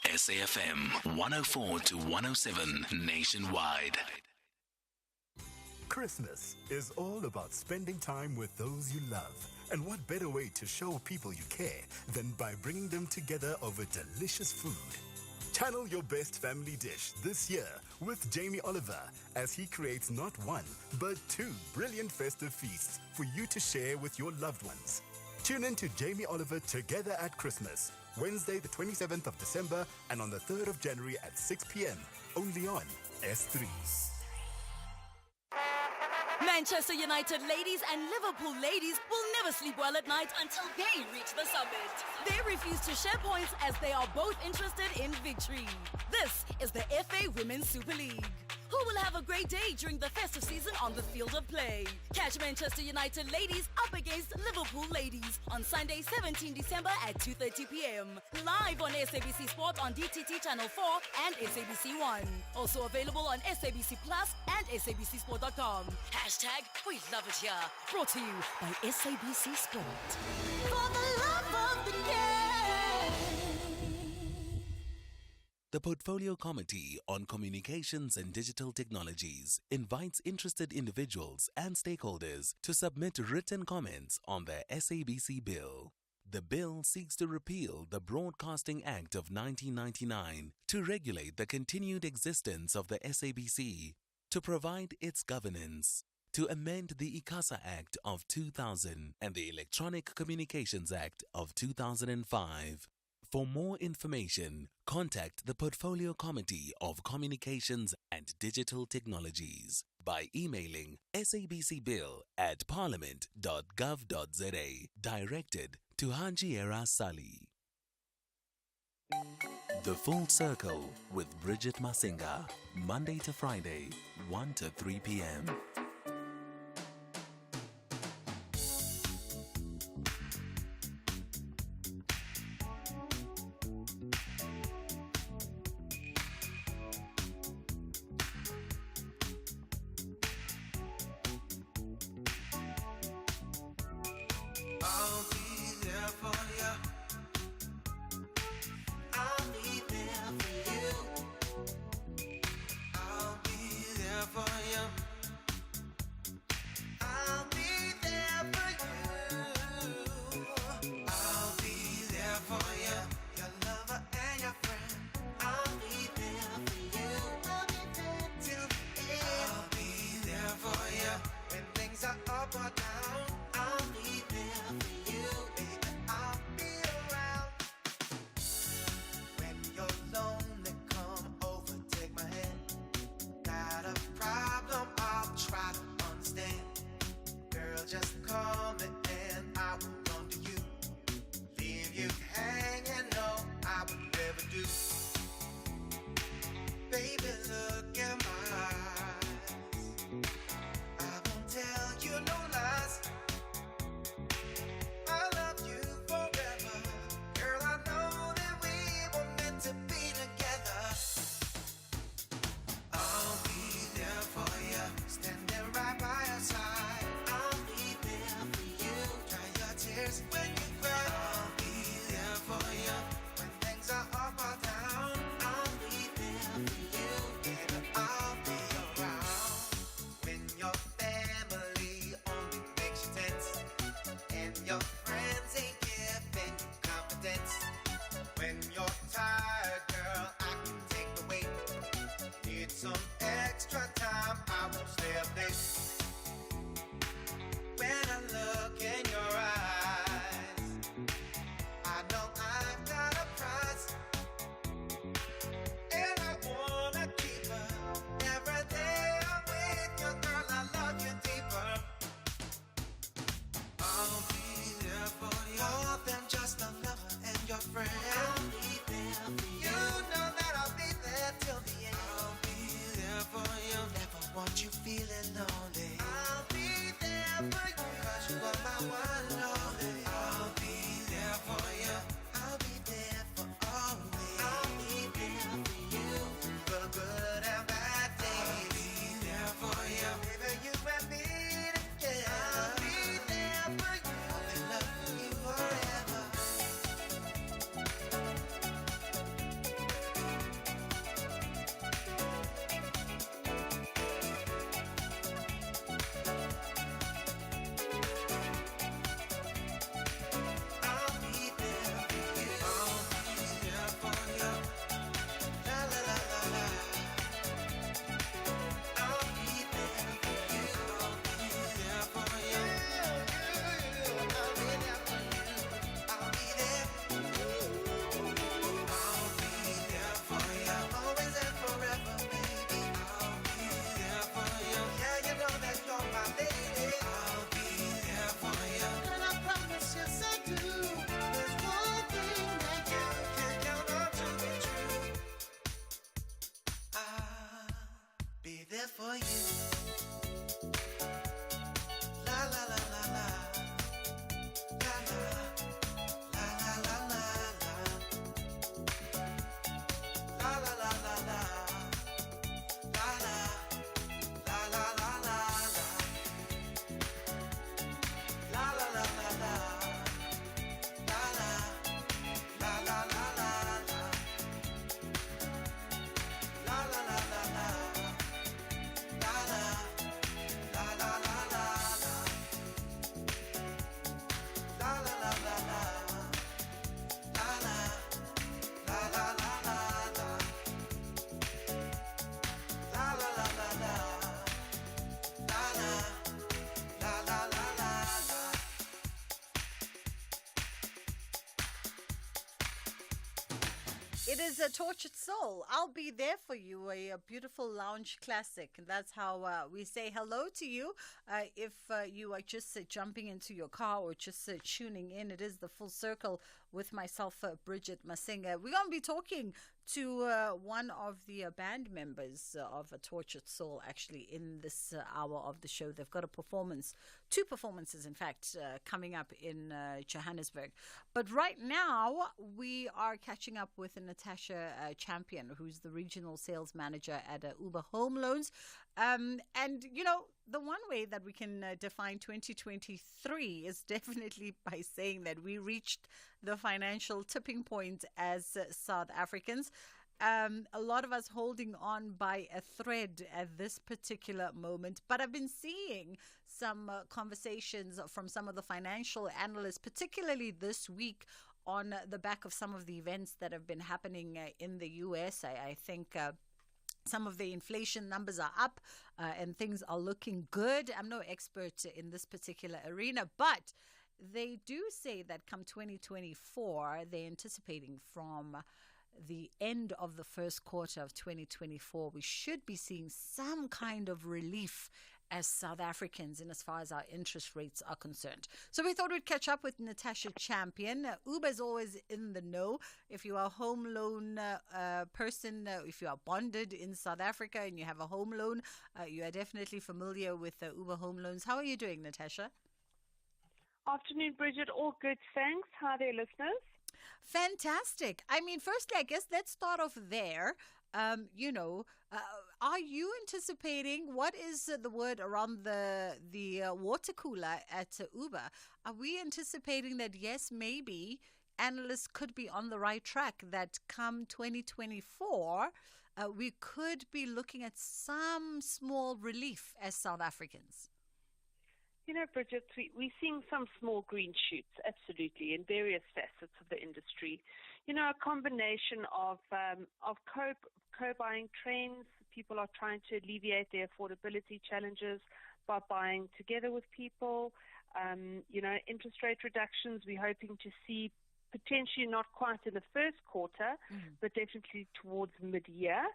SAFM 104 to 107 nationwide. Christmas is all about spending time with those you love. And what better way to show people you care than by bringing them together over delicious food? Channel your best family dish this year with Jamie Oliver as he creates not one, but 2 brilliant festive feasts for you to share with your loved ones. Tune in to Jamie Oliver Together at Christmas, Wednesday the 27th of December and on the 3rd of January at 6 p.m. only on S3. Manchester United ladies and Liverpool ladies will never sleep well at night until they reach the summit. They refuse to share points as they are both interested in victory. This is the FA Women's Super League. Who will have a great day during the festive season on the field of play? Catch Manchester United ladies up against Liverpool ladies on Sunday, 17 December at 2:30 p.m. Live on SABC Sport on DTT Channel 4 and SABC 1. Also available on SABC Plus and SABCSport.com. # We Love It Here. Brought to you by SABC Sport. For the love of the game. The Portfolio Committee on Communications and Digital Technologies invites interested individuals and stakeholders to submit written comments on the SABC bill. The bill seeks to repeal the Broadcasting Act of 1999 to regulate the continued existence of the SABC, to provide its governance, to amend the ICASA Act of 2000 and the Electronic Communications Act of 2005. For more information, contact the Portfolio Committee of Communications and Digital Technologies by emailing sabcbill@parliament.gov.za, directed to Hanjiera Sali. The Full Circle with Bridget Masinga, Monday to Friday, 1 to 3 p.m. Up or down, I'll be there for you, baby. I'll be your friends ain't giving you confidence. When you're tired, girl, I can take the weight. Need some extra time, I won't stay up late. When I look in your eyes, I know I've got a prize, and I wanna keep her. Every day I'm with you, girl, I love you deeper. I'll be there for you, more than just a lover and your friend. I'll be there for you. You know that I'll be there till the end. I'll be there for you. Never want you feeling lonely. I'll be there for you, 'cause you are my one and only. I'll be there for you. I'll be there for always. I'll be there for you, the good and bad days. I'll be there for you, baby, you and me together. I'll be there for you. I'll be loving you forever. I'll be there for you. I'll be there for you. La la la la la. I'll be there for you. I'll be there for you. I'll be there for you. I'll be there. I'll be there for you. Always and forever, baby. I'll be there for you. Yeah, you know that you're my lady. I'll be there for you. And I promise, yes I do. There's one thing that you can count on to be true. I'll be there for you. La la la la la. La la. La la la la la. La la la la la. La la. La la la la la. La la la la la. La la. La la la la la. La la la la la. La la. La la la la la. La la la la la. La la. La la la la la. La la la la la. La la. La la la la la. It is a Tortured Soul. I'll be there for you, a beautiful lounge classic. And that's how we say hello to you. If you are just jumping into your car or just tuning in, it is the Full Circle with myself, Bridget Masinga. We're going to be talking to one of the band members of A Tortured Soul, actually, in this hour of the show. They've got a performance, two performances, in fact, coming up in Johannesburg. But right now, we are catching up with Natasha Champion, who's the regional sales manager at Uber Home Loans. And, you know, the one way that we can define 2023 is definitely by saying that we reached the financial tipping point as South Africans. A lot of us holding on by a thread at this particular moment. But I've been seeing some conversations from some of the financial analysts, particularly this week, on the back of some of the events that have been happening in the U.S. I think some of the inflation numbers are up and things are looking good. I'm no expert in this particular arena, but they do say that come 2024, they're anticipating from the end of the first quarter of 2024, we should be seeing some kind of relief as South Africans in as far as our interest rates are concerned. So we thought we'd catch up with Natasha Champion. Uber is always in the know. If you are a home loan person, if you are bonded in South Africa and you have a home loan, you are definitely familiar with Uber Home Loans. How are you doing, Natasha? Afternoon, Bridget. All good, thanks. How are their listeners? Fantastic. I mean, firstly, I guess let's start off there. Are you anticipating, what is the word around the water cooler at Uber? Are we anticipating that, yes, maybe analysts could be on the right track, that come 2024, we could be looking at some small relief as South Africans? You know, Bridget, we're seeing some small green shoots, absolutely, in various facets of the industry. You know, a combination of co-buying trends. People are trying to alleviate their affordability challenges by buying together with people. You know, interest rate reductions we're hoping to see potentially not quite in the first quarter, but definitely towards mid-year.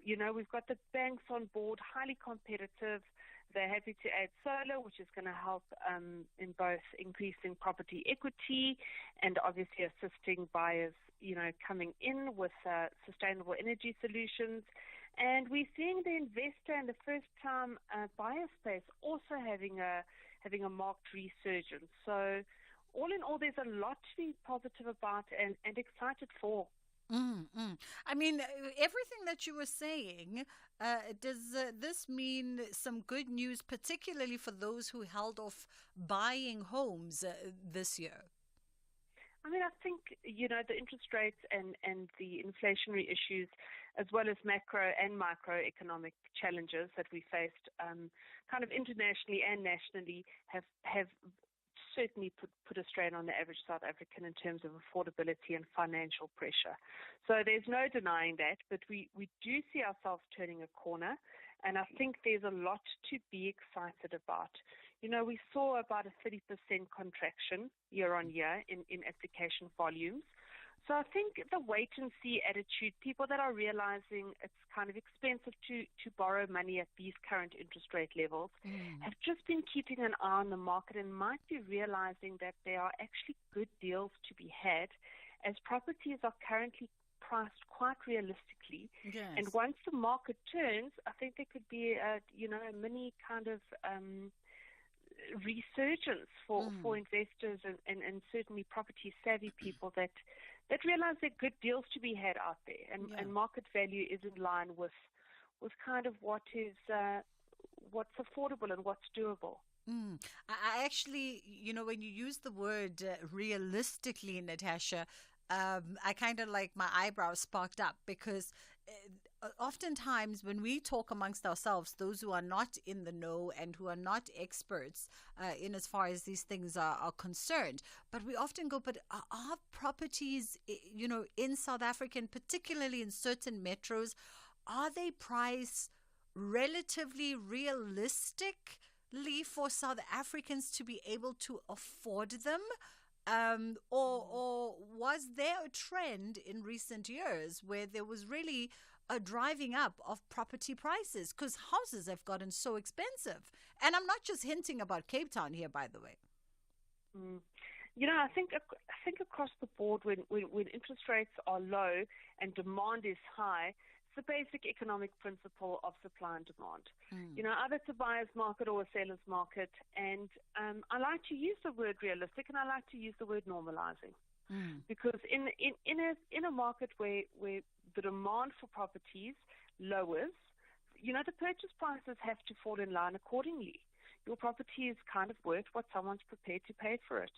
You know, we've got the banks on board, highly competitive. They're happy to add solar, which is going to help in both increasing property equity and obviously assisting buyers, you know, coming in with sustainable energy solutions. And we're seeing the investor and the first-time buyer space also having a marked resurgence. So all in all, there's a lot to be positive about and excited for. I mean, everything that you were saying, does this mean some good news, particularly for those who held off buying homes this year? I mean, I think, you know, the interest rates and the inflationary issues, as well as macro and microeconomic challenges that we faced kind of internationally and nationally have certainly put a strain on the average South African in terms of affordability and financial pressure. So there's no denying that, but we do see ourselves turning a corner, and I think there's a lot to be excited about. You know, we saw about a 30% contraction year on year in application volumes. So I think the wait-and-see attitude, people that are realizing it's kind of expensive to borrow money at these current interest rate levels, have just been keeping an eye on the market and might be realizing that there are actually good deals to be had, as properties are currently priced quite realistically. Yes. And once the market turns, I think there could be a mini kind of resurgence for investors and certainly property-savvy people that realize there are good deals to be had out there, and market value is in line with kind of what's affordable and what's doable. I actually, you know, when you use the word realistically, Natasha, I kind of like my eyebrows sparked up, because oftentimes when we talk amongst ourselves, those who are not in the know and who are not experts in as far as these things are concerned, but we often go, but are properties, you know, in South Africa, and particularly in certain metros, are they priced relatively realistically for South Africans to be able to afford them? Or was there a trend in recent years where there was really a driving up of property prices, because houses have gotten so expensive? And I'm not just hinting about Cape Town here, by the way. You know, I think across the board, when interest rates are low and demand is high, it's the basic economic principle of supply and demand. You know, either it's a buyer's market or a seller's market. And I like to use the word realistic, and I like to use the word normalizing. Because in a market where the demand for properties lowers, you know, the purchase prices have to fall in line accordingly. Your property is kind of worth what someone's prepared to pay for it.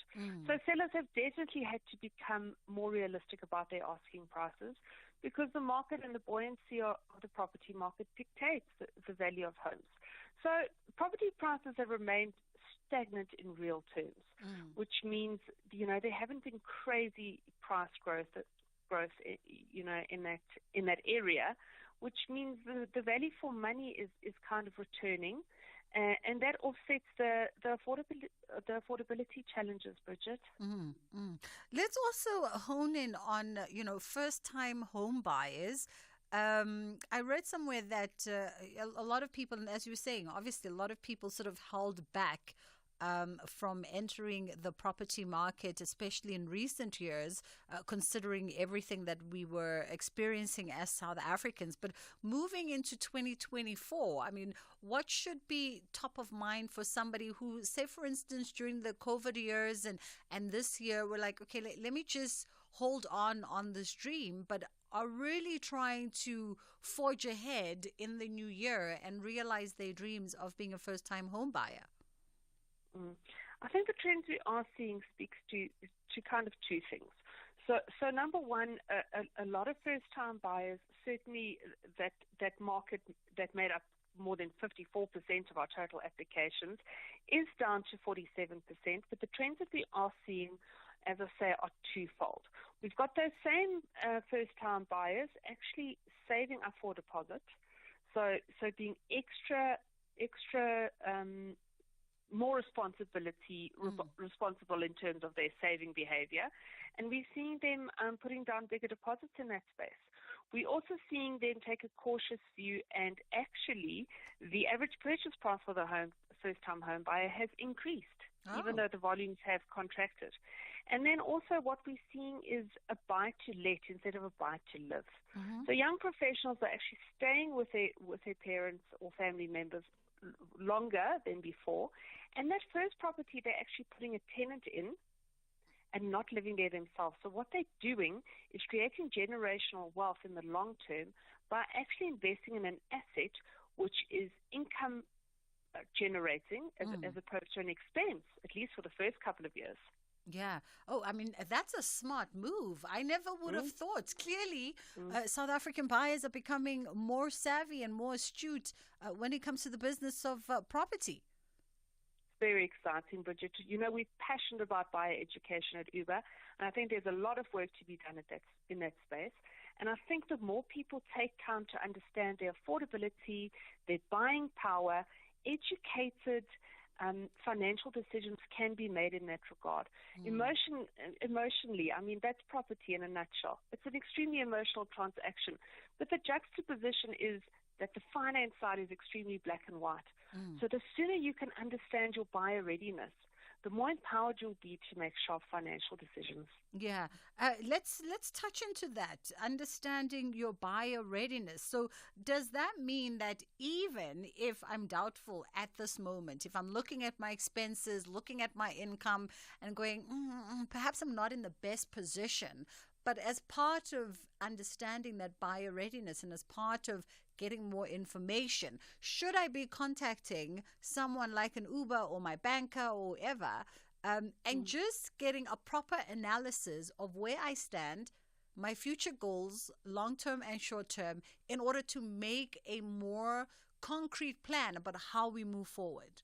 So sellers have definitely had to become more realistic about their asking prices, because the market and the buoyancy of the property market dictates the value of homes. So property prices have remained stagnant in real terms, which means, you know, there haven't been crazy price growth, you know, in that area, which means the value for money is kind of returning, and that offsets the affordability challenges, Bridget. Let's also hone in on, you know, first-time home buyers. I read somewhere that a lot of people, and as you were saying, obviously a lot of people sort of held back from entering the property market, especially in recent years, considering everything that we were experiencing as South Africans. But moving into 2024, I mean, what should be top of mind for somebody who, say, for instance, during the COVID years and this year, we're like, okay, let me just hold on this dream, but are really trying to forge ahead in the new year and realize their dreams of being a first-time home buyer? I think the trends we are seeing speaks to kind of two things. So number one, a lot of first-time buyers, certainly that market that made up more than 54% of our total applications, is down to 47%. But the trends that we are seeing, as I say, are twofold. We've got those same first-time buyers actually saving up for deposit, so being extra more responsible in terms of their saving behavior, and we're seeing them putting down bigger deposits in that space. We're also seeing them take a cautious view, and actually the average purchase price for the first-time home buyer has increased, even though the volumes have contracted. And then also what we're seeing is a buy-to-let instead of a buy-to-live. So young professionals are actually staying with their parents or family members longer than before, and that first property they're actually putting a tenant in and not living there themselves. So what they're doing is creating generational wealth in the long term by actually investing in an asset which is income generating as opposed to an expense, at least for the first couple of years. Yeah. Oh, I mean, that's a smart move. I never would have thought. Clearly, South African buyers are becoming more savvy and more astute when it comes to the business of property. Very exciting, Bridget. You know, we're passionate about buyer education at Uber, and I think there's a lot of work to be done in that space. And I think the more people take time to understand their affordability, their buying power, educated financial decisions can be made in that regard. Emotionally, I mean, that's property in a nutshell. It's an extremely emotional transaction. But the juxtaposition is that the finance side is extremely black and white. So the sooner you can understand your buyer readiness, the more empowered you'll be to make sharp financial decisions. Yeah. Let's touch into that, understanding your buyer readiness. So does that mean that even if I'm doubtful at this moment, if I'm looking at my expenses, looking at my income and going, perhaps I'm not in the best position, but as part of understanding that buyer readiness and as part of getting more information, should I be contacting someone like an Uber or my banker or whoever, and just getting a proper analysis of where I stand, my future goals, long-term and short-term, in order to make a more concrete plan about how we move forward?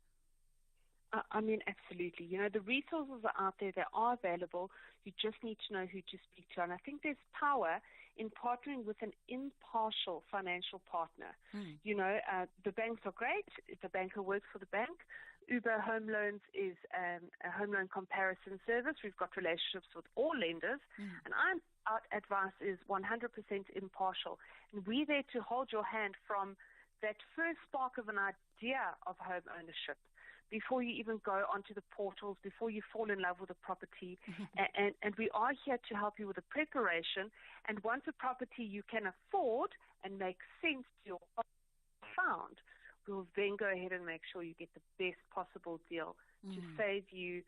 I mean, absolutely. You know, the resources are out there. They are available. You just need to know who to speak to. And I think there's power in partnering with an impartial financial partner. You know, the banks are great. The banker works for the bank. Uber Home Loans is a home loan comparison service. We've got relationships with all lenders. And our advice is 100% impartial. And we're there to hold your hand from that first spark of an idea of home ownership, before you even go onto the portals, before you fall in love with a property. And we are here to help you with the preparation. And once a property you can afford and makes sense to your found, we'll then go ahead and make sure you get the best possible deal to save you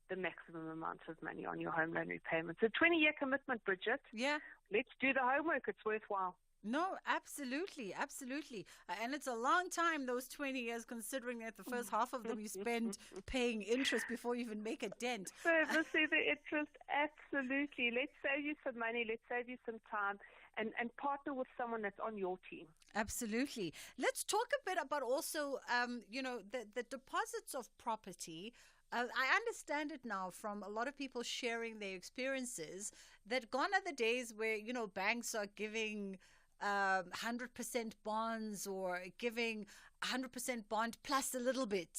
the maximum amount of money on your home loan repayment. So 20-year commitment, Bridget. Yeah. Let's do the homework. It's worthwhile. No, absolutely, absolutely. And it's a long time, those 20 years, considering that the first half of them you spend paying interest before you even make a dent. Servicing the interest, absolutely. Let's save you some money. Let's save you some time and partner with someone that's on your team. Absolutely. Let's talk a bit about also, the deposits of property. I understand it now from a lot of people sharing their experiences that gone are the days where, banks are giving 100% bonds or giving 100% bond plus a little bit,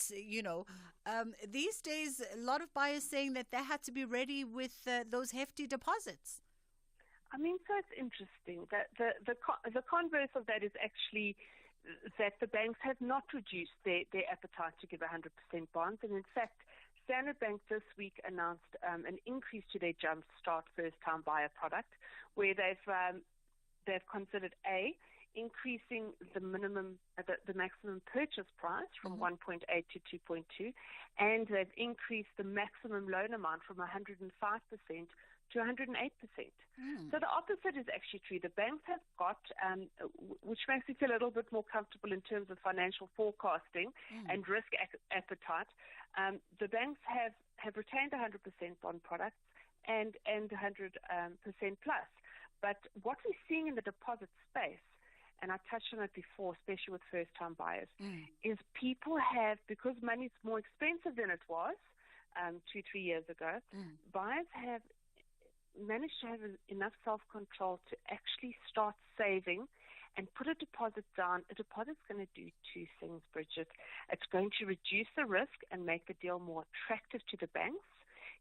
These days, a lot of buyers saying that they had to be ready with those hefty deposits. I mean, so it's interesting that the converse of that is actually that the banks have not reduced their appetite to give 100% bonds. And in fact, Standard Bank this week announced an increase to their Jumpstart first-time buyer product, where they've considered increasing the maximum purchase price from 1.8 to 2.2, and they've increased the maximum loan amount from 105% to 108%. So the opposite is actually true. The banks have got, which makes me feel a little bit more comfortable in terms of financial forecasting and risk appetite. The banks have retained 100% bond products and 100% plus. But what we're seeing in the deposit space, and I touched on it before, especially with first-time buyers, is people have, because money's more expensive than it was 2-3 years ago, buyers have managed to have enough self-control to actually start saving and put a deposit down. A deposit's going to do two things, Bridget. It's going to reduce the risk and make the deal more attractive to the banks,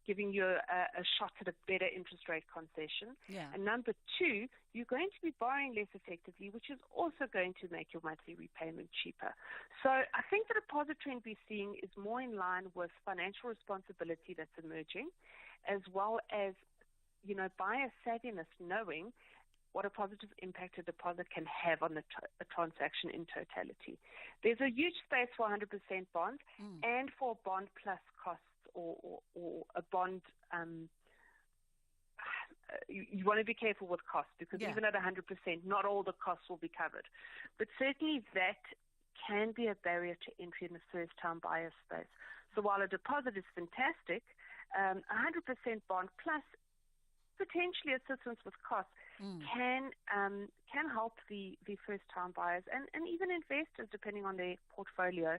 giving you a shot at a better interest rate concession. Yeah. And number two, you're going to be borrowing less effectively, which is also going to make your monthly repayment cheaper. So I think the deposit trend we're seeing is more in line with financial responsibility that's emerging, as well as, buyer savviness, knowing what a positive impact a deposit can have on a transaction in totality. There's a huge space for 100% bond and for bond plus costs or a bond. You want to be careful with costs because even at 100%, not all the costs will be covered. But certainly that can be a barrier to entry in the first-time buyer space. So while a deposit is fantastic, 100% bond plus potentially assistance with costs can help the first-time buyers and even investors, depending on their portfolio,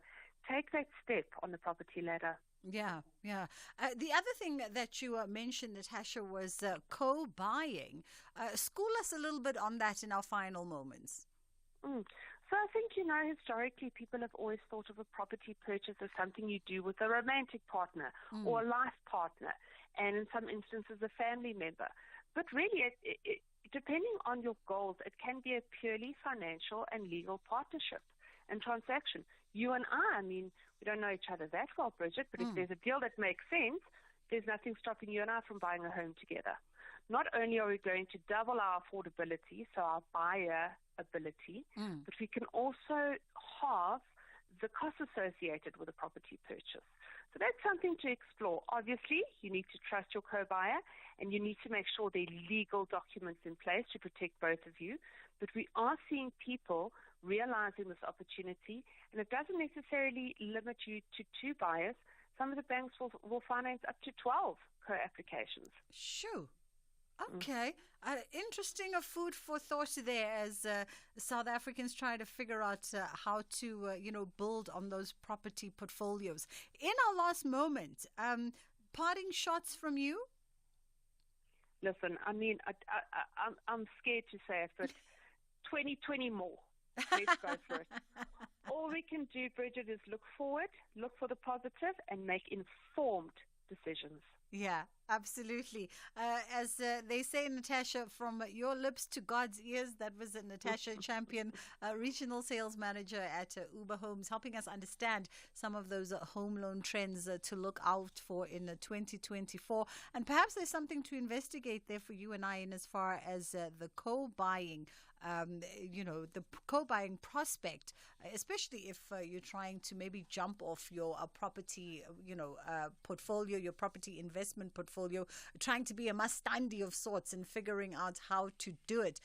take that step on the property ladder. Yeah. The other thing that you mentioned, Natasha, was co-buying. School us a little bit on that in our final moments. So I think, historically people have always thought of a property purchase as something you do with a romantic partner or a life partner, and in some instances a family member. But really, it, depending on your goals, it can be a purely financial and legal partnership and transaction. You and I mean, we don't know each other that well, Bridget, but if there's a deal that makes sense, there's nothing stopping you and I from buying a home together. Not only are we going to double our affordability, so our buyer ability, but we can also halve the costs associated with a property purchase. So that's something to explore. Obviously, you need to trust your co-buyer and you need to make sure there are legal documents in place to protect both of you. But we are seeing people realizing this opportunity, and it doesn't necessarily limit you to 2 buyers. Some of the banks will finance up to 12 co-applications. Sure. Okay. Interesting food for thought there as South Africans try to figure out how to, build on those property portfolios. In our last moment, parting shots from you? Listen, I mean, I'm scared to say it, but 2020 more. Let's go for it. All we can do, Bridget, is look forward, look for the positive, and make informed decisions. Yeah, absolutely. As they say, Natasha, from your lips to God's ears, that was Natasha Champion, Regional Sales Manager at Uber Homes, helping us understand some of those home loan trends to look out for in 2024. And perhaps there's something to investigate there for you and I in as far as the co-buying, the co-buying prospect, especially if you're trying to maybe jump off your property, portfolio, your property investment portfolio, trying to be a mustandi of sorts and figuring out how to do it.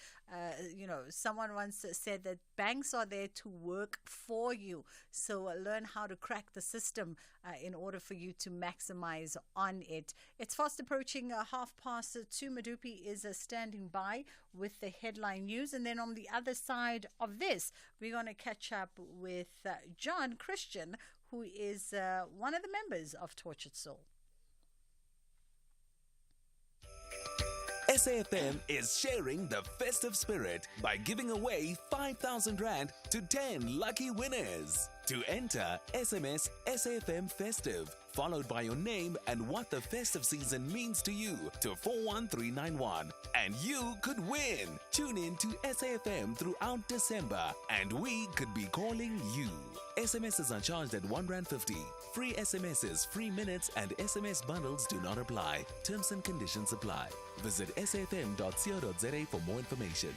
Someone once said that banks are there to work for you. So learn how to crack the system in order for you to maximize on it. It's fast approaching 2:30. Madupi is standing by with the headline news. And then on the other side of this, we're going to catch up with John Christian, who is one of the members of Tortured Soul. SAFM is sharing the festive spirit by giving away 5,000 Rand to 10 lucky winners. To enter, SMS SAFM Festive, followed by your name and what the festive season means to you to 41391. And you could win. Tune in to SAFM throughout December and we could be calling you. SMSs are charged at R1.50. Free SMSs, free minutes and SMS bundles do not apply. Terms and conditions apply. Visit safm.co.za for more information.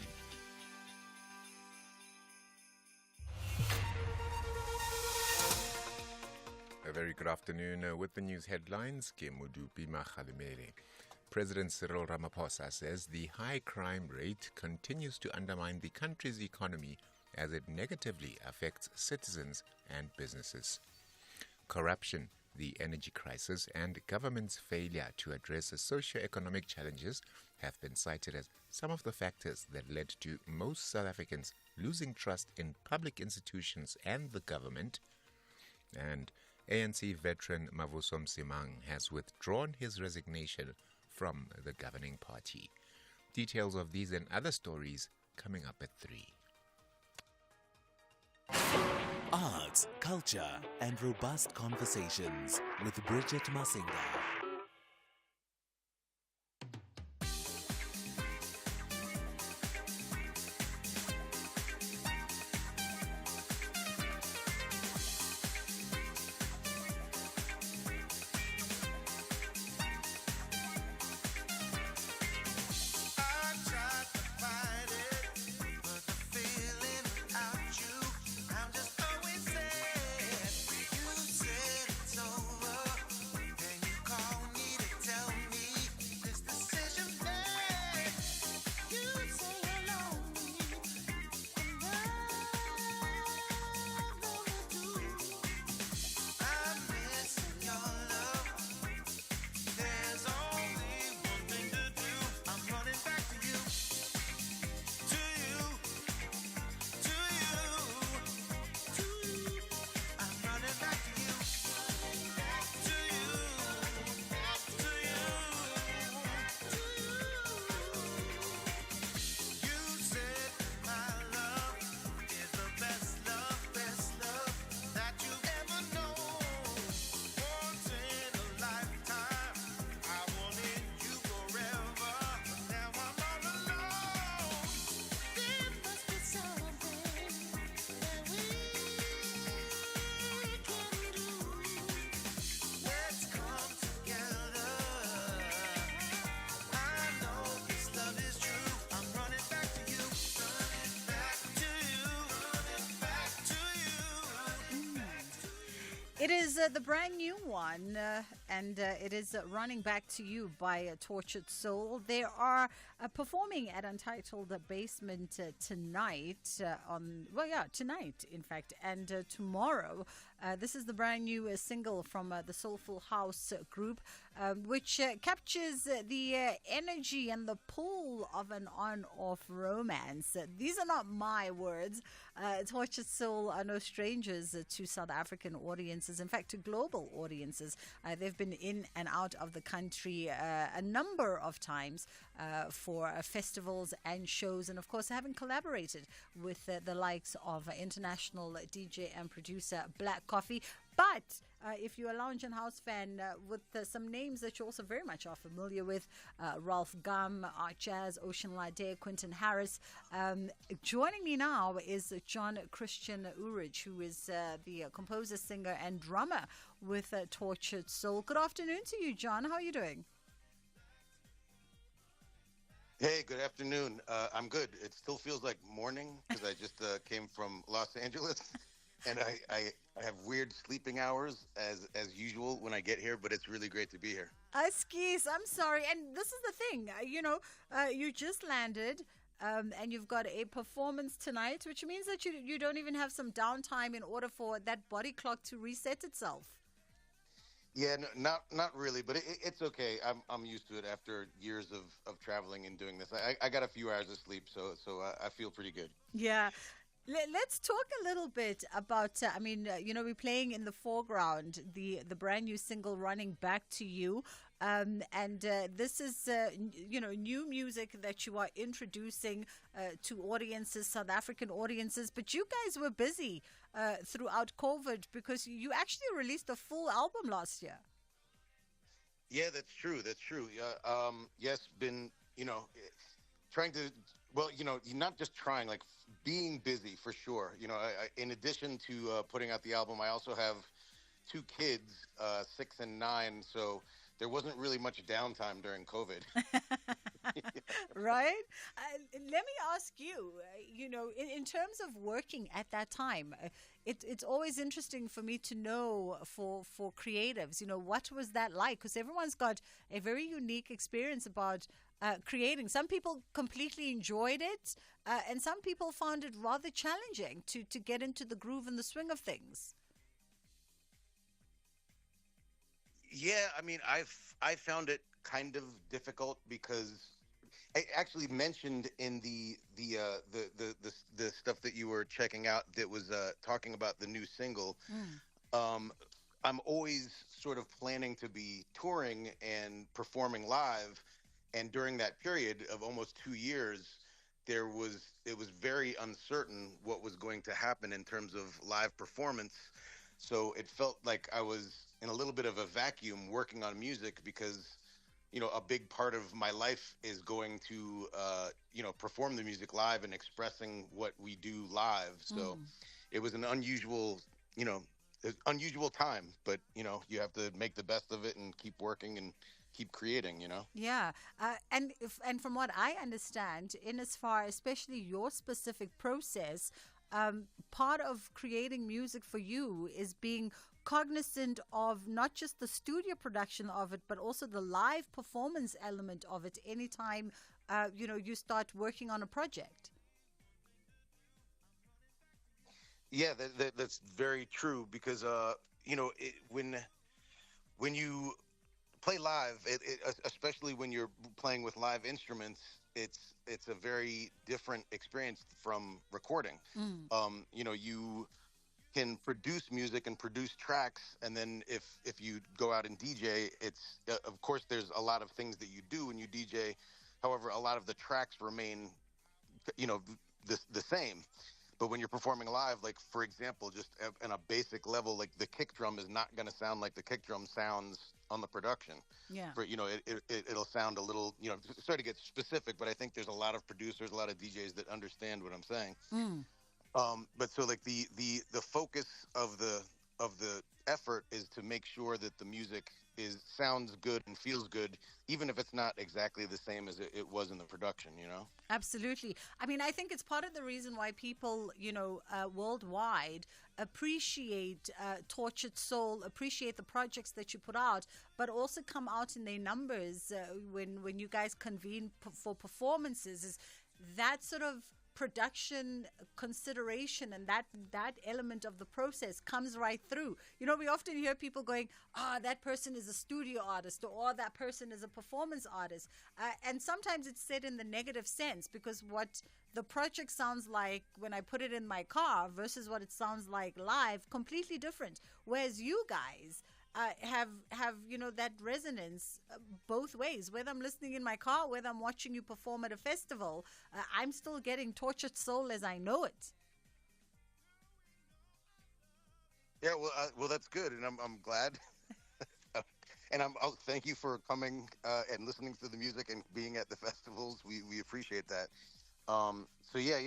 A very good afternoon with the news headlines. President Cyril Ramaphosa says the high crime rate continues to undermine the country's economy as it negatively affects citizens and businesses. Corruption, the energy crisis, and government's failure to address the socio-economic challenges have been cited as some of the factors that led to most South Africans losing trust in public institutions and the government. And ANC veteran Mavuso Msimang has withdrawn his resignation from the governing party. Details of these and other stories coming up at 3. Arts, culture, and robust conversations with Bridget Masinga. It is the brand new one, and it is Running Back to You by Tortured Soul. They are performing at Untitled Basement tonight, tonight, in fact, and tomorrow. This is the brand new single from the Soulful House group, which captures the energy and the pull of an on-off romance. These are not my words. Tortured Soul are no strangers to South African audiences, in fact, to global audiences. They've been in and out of the country a number of times for festivals and shows, and of course, having collaborated with the likes of international DJ and producer Black Coffee. But if you're a lounge and house fan with some names that you also very much are familiar with, Ralph Gum, Art Jazz, Ocean Lade, Quentin Harris. Joining me now is John Christian Urich, who is the composer, singer, and drummer with Tortured Soul. Good afternoon to you, John. How are you doing? Hey, good afternoon. I'm good. It still feels like morning because I just came from Los Angeles. And I have weird sleeping hours as usual when I get here, but it's really great to be here. Skis, I'm sorry. And this is the thing, you just landed and you've got a performance tonight, which means that you don't even have some downtime in order for that body clock to reset itself. Yeah, no, not really, but it's okay. I'm used to it after years of traveling and doing this. I got a few hours of sleep, so I feel pretty good. Yeah. Let's talk a little bit about, we're playing in the foreground the brand new single Running Back to You. And this is, new music that you are introducing to audiences, South African audiences. But you guys were busy throughout COVID because you actually released a full album last year. Yeah, that's true. Yes, been, trying to, you're not just trying, like being busy for sure. In addition to putting out the album, I also have 2 kids, 6 and 9. So there wasn't really much downtime during COVID. Right? Let me ask you, in terms of working at that time, it's always interesting for me to know for creatives, what was that like? Because everyone's got a very unique experience about creating. Some people completely enjoyed it, and some people found it rather challenging to get into the groove and the swing of things. Yeah, I mean, I found it kind of difficult because I actually mentioned in the stuff that you were checking out that was talking about the new single. Um, I'm always sort of planning to be touring and performing live, and during that period of almost 2 years, it was very uncertain what was going to happen in terms of live performance. So it felt like I was in a little bit of a vacuum working on music because a big part of my life is going to perform the music live and expressing what we do live. So it was an you know unusual time, but you have to make the best of it and keep working and keep creating. Yeah, and from what I understand, in as far, especially your specific process, part of creating music for you is being cognizant of not just the studio production of it, but also the live performance element of it. Anytime, you start working on a project. Yeah, that's very true because when you play live, especially when you're playing with live instruments, it's a very different experience from recording. You can produce music and produce tracks, and then if you go out and DJ, it's of course there's a lot of things that you do when you DJ. However, a lot of the tracks remain, you know, the same. But when you're performing live, like for example, just on a basic level, like the kick drum is not going to sound like the kick drum sounds on the production. Yeah. It'll sound a little, sorry to get specific, but I think there's a lot of producers, a lot of DJs that understand what I'm saying. But so like the focus of the effort is to make sure that the music sounds good and feels good, even if it's not exactly the same as it was in the production. Absolutely. I mean, I think it's part of the reason why people, worldwide appreciate Tortured Soul, appreciate the projects that you put out, but also come out in their numbers when you guys convene for performances. Is that sort of production consideration and that element of the process comes right through. We often hear people going, that person is a studio artist, or that person is a performance artist, and sometimes it's said in the negative sense, because what the project sounds like when I put it in my car versus what it sounds like live, completely different. Whereas you guys have that resonance both ways. Whether I'm listening in my car, whether I'm watching you perform at a festival, I'm still getting Tortured Soul as I know it. Yeah, well, that's good, and I'm glad. And I'll thank you for coming and listening to the music and being at the festivals. We appreciate that. So yeah,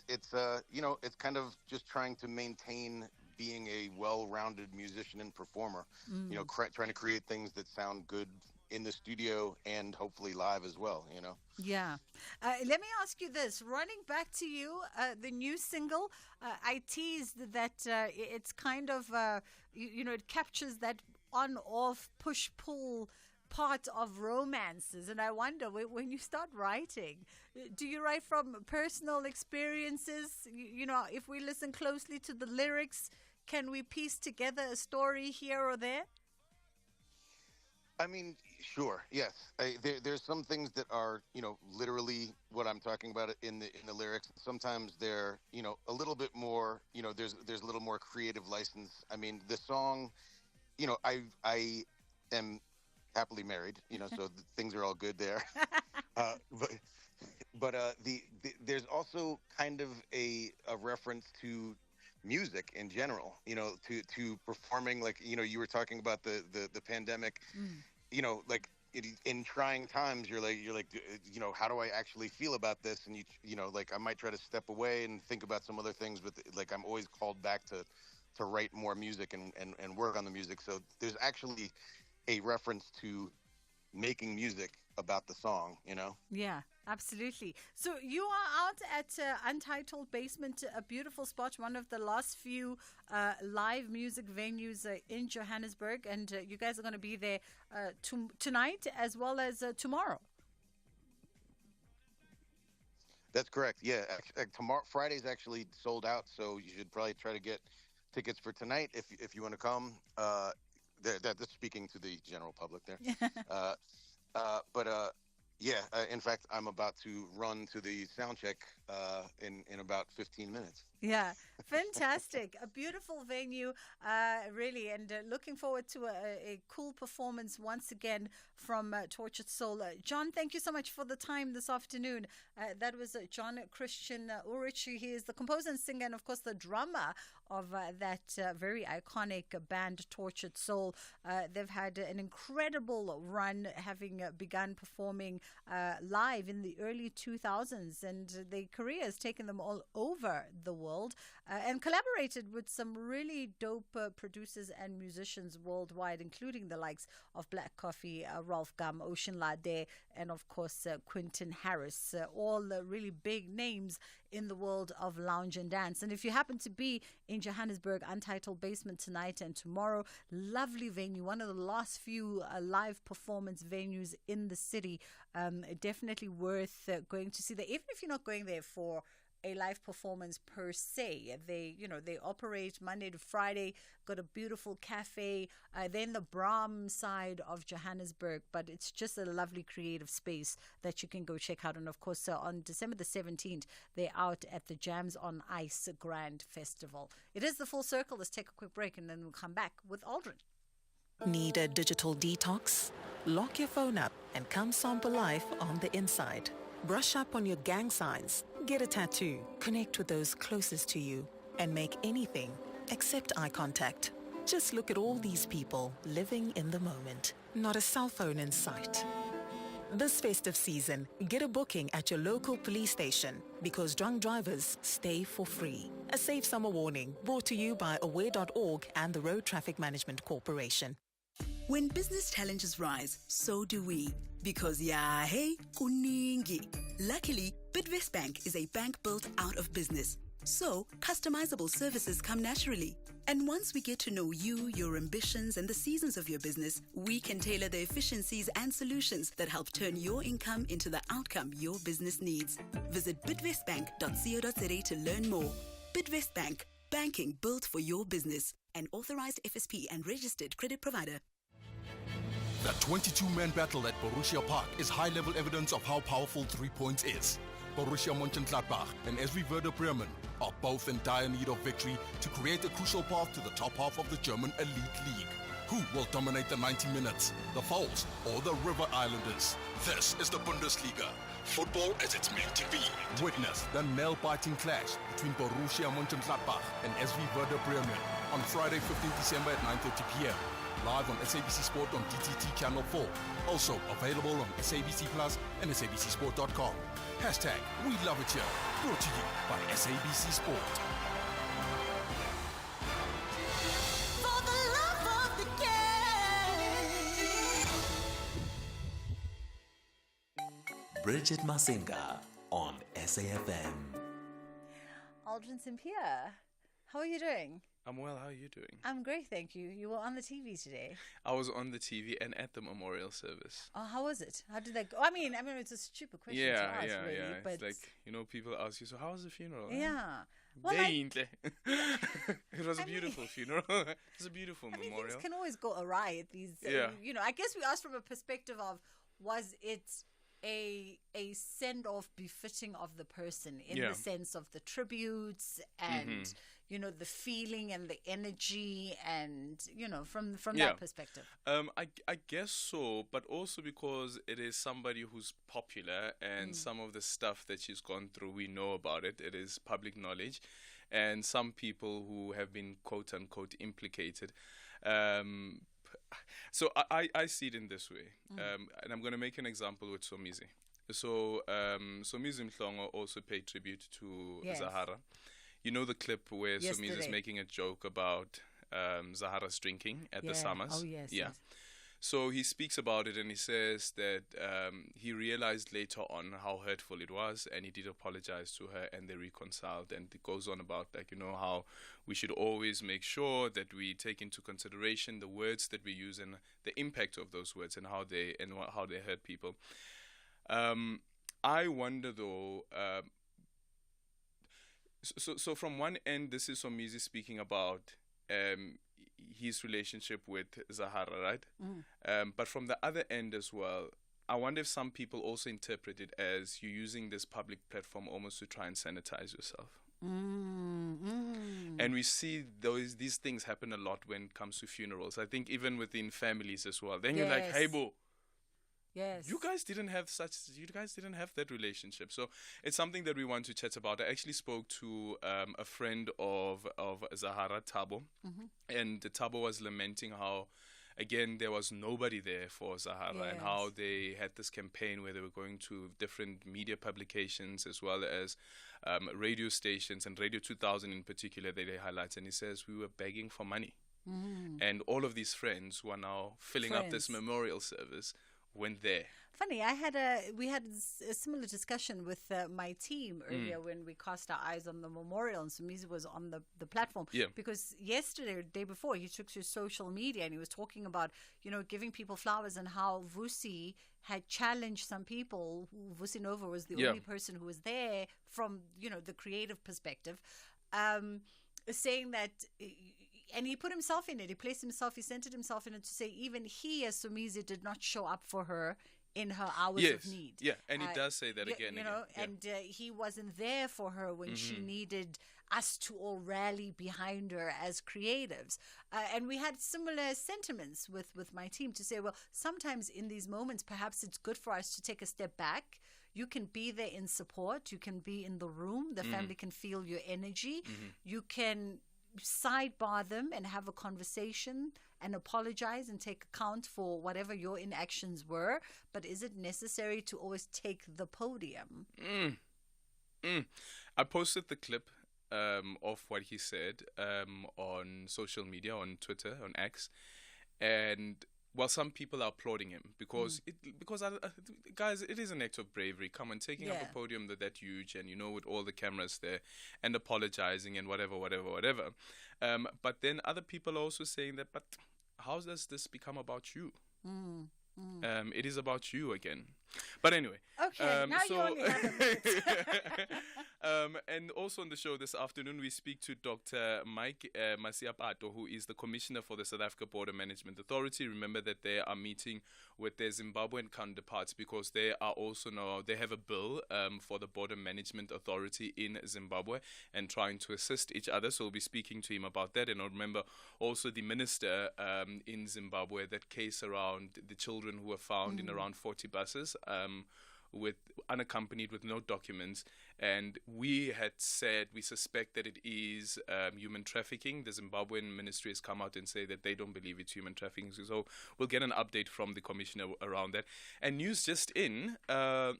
it's kind of just trying to maintain being a well-rounded musician and performer. Trying to create things that sound good in the studio and hopefully live as well. Yeah. Let me ask you this. Running back to you, the new single, I teased that it's kind of, it captures that on-off, push-pull part of romances. And I wonder, when you start writing, do you write from personal experiences? If we listen closely to the lyrics, can we piece together a story here or there? I mean, sure, yes. There's some things that are, literally what I'm talking about in the lyrics. Sometimes they're, a little bit more, there's a little more creative license. I mean, the song, I am happily married, so things are all good there. But there's also kind of a reference to music in general, to performing, like, you were talking about the pandemic, like in trying times, you're like, how do I actually feel about this? And like I might try to step away and think about some other things, but like I'm always called back to write more music and work on the music. So there's actually a reference to making music about the song. Yeah, absolutely. So you are out at Untitled Basement, a beautiful spot, one of the last few live music venues in Johannesburg, and you guys are going to be there tonight as well as tomorrow. That's correct. Yeah, tomorrow, Friday's actually sold out, so you should probably try to get tickets for tonight if you want to come. That's speaking to the general public there. But yeah, In fact, I'm about to run to the sound check in about 15 minutes. Yeah, fantastic. A beautiful venue, really, and looking forward to a cool performance once again from Tortured Soul. John, thank you so much for the time this afternoon. That was John Christian Ulrich. He is the composer and singer and, of course, the drummer of that very iconic band, Tortured Soul. They've had an incredible run, having begun performing live in the early 2000s, and their career has taken them all over the world, and collaborated with some really dope producers and musicians worldwide, including the likes of Black Coffee, Ralph Gum, Ocean Lade, and of course Quentin Harris, all really big names in the world of lounge and dance. And if you happen to be in Johannesburg, Untitled Basement tonight and tomorrow, lovely venue, one of the last few live performance venues in the city. Definitely worth going to see that, even if you're not going there for a live performance per se. They operate Monday to Friday, got a beautiful cafe. They're in the Brahm side of Johannesburg, but it's just a lovely creative space that you can go check out. And of course, on December the 17th, they're out at the Jams on Ice Grand Festival. It is the Full Circle. Let's take a quick break and then we'll come back with Aldrin. Need a digital detox? Lock your phone up and come sample life on the inside. Brush up on your gang signs, get a tattoo, connect with those closest to you, and make anything except eye contact. Just look at all these people living in the moment. Not a cell phone in sight. This festive season, get a booking at your local police station because drunk drivers stay for free. A safe summer warning brought to you by aware.org and the Road Traffic Management Corporation. When business challenges rise, so do we. Because hey, kuningi. Luckily, Bidvest Bank is a bank built out of business. So, customizable services come naturally. And once we get to know you, your ambitions, and the seasons of your business, we can tailor the efficiencies and solutions that help turn your income into the outcome your business needs. Visit bidvestbank.co.za to learn more. Bidvest Bank, banking built for your business. An authorized FSP and registered credit provider. The 22-man battle at Borussia Park is high-level evidence of how powerful 3 points is. Borussia Mönchengladbach and SV Werder Bremen are both in dire need of victory to create a crucial path to the top half of the German elite league. Who will dominate the 90 minutes? The Foles or the River Islanders? This is the Bundesliga. Football as it's meant to be. Witness the nail-biting clash between Borussia Mönchengladbach and SV Werder Bremen on Friday, 15 December at 9:30 p.m. Live on SABC Sport on DTT Channel 4. Also available on SABC Plus and SABCSport.com. Hashtag We Love It Here. Brought to you by SABC Sport. For the love of the game. Bridget Masinga on SAFM. Aldrin St. Pierre, how are you doing? I'm well. How are you doing? I'm great, thank you. You were on the TV today. I was on the TV and at the memorial service. Oh, how was it? How did that go? I mean, it's a stupid question to ask, really. But it's like, people ask you, so how was the funeral? Yeah. Well, it was a beautiful funeral. It was a beautiful memorial. Things can always go awry at these. I guess we asked from a perspective of, was it a send-off befitting of the person in the sense of the tributes and the feeling and the energy and from that perspective. I guess so, but also because it is somebody who's popular and some of the stuff that she's gone through, we know about it. It is public knowledge, and some people who have been quote unquote implicated. So I see it in this way, and I'm going to make an example with Somizi. So Somizi Mhlongo also paid tribute to Zahara. You know the clip where Somizi is making a joke about Zahara's drinking at the summers? Oh, yes. Yeah. So he speaks about it and he says that he realized later on how hurtful it was, and he did apologize to her and they reconciled. And it goes on about how we should always make sure that we take into consideration the words that we use and the impact of those words and how they hurt people. I wonder though. So from one end, this is Somizi speaking about his relationship with Zahara, right? But from the other end as well, I wonder if some people also interpret it as you using this public platform almost to try and sanitize yourself. And we see these things happen a lot when it comes to funerals. I think even within families as well. Then you're like, hey, boo. Yes. You guys didn't have that relationship. So it's something that we want to chat about. I actually spoke to a friend of Zahara, Tabo, and Tabo was lamenting how, again, there was nobody there for Zahara, and how they had this campaign where they were going to different media publications as well as radio stations, and Radio 2000 in particular that they highlight. And he says, we were begging for money. And all of these friends who are now filling up this memorial service went there. Funny, we had a similar discussion with my team earlier when we cast our eyes on the memorial, and Somizi was on the platform. Yeah. Because yesterday, or the day before, he took to social media and he was talking about, giving people flowers, and how Vusi had challenged some people. Vusi Nova was the only person who was there from, the creative perspective, saying that... And he put himself in it. He placed himself, he centered himself in it to say even he, as Somizi, did not show up for her in her hours of need. Yeah, and he does say that again. And he wasn't there for her when she needed us to all rally behind her as creatives. And we had similar sentiments with my team to say, well, sometimes in these moments, perhaps it's good for us to take a step back. You can be there in support. You can be in the room. The family can feel your energy. You can sidebar them and have a conversation and apologize and take account for whatever your inactions were. But is it necessary to always take the podium? I posted the clip of what he said on social media, on Twitter, on X, and some people are applauding him because guys, it is an act of bravery. Come on, taking up a podium that huge, and with all the cameras there, and apologizing and whatever. But then other people are also saying that, but how does this become about you? It is about you again. But anyway. Okay, now you only have a minute. And also on the show this afternoon, we speak to Dr. Mike Masiapato, who is the Commissioner for the South Africa Border Management Authority. Remember that they are meeting with their Zimbabwean counterparts because they are also now, they have a bill for the Border Management Authority in Zimbabwe and trying to assist each other. So we'll be speaking to him about that. And I remember also the minister in Zimbabwe, that case around the children who were found in around 40 buses with unaccompanied, with no documents, and we had said we suspect that it is human trafficking. The Zimbabwean ministry has come out and say that they don't believe it's human trafficking. So we'll get an update from the commissioner around that. And news just in, the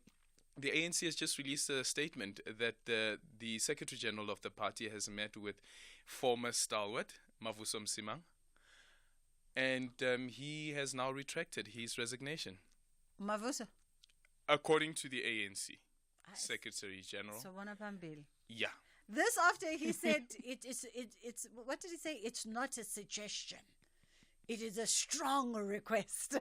ANC has just released a statement that the Secretary General of the party has met with former stalwart Mavuso Msimang, and he has now retracted his resignation. Mavuso? According to the ANC Secretary General. So Wanapambili. Yeah. This after he said it's what did he say? It's not a suggestion. It is a strong request.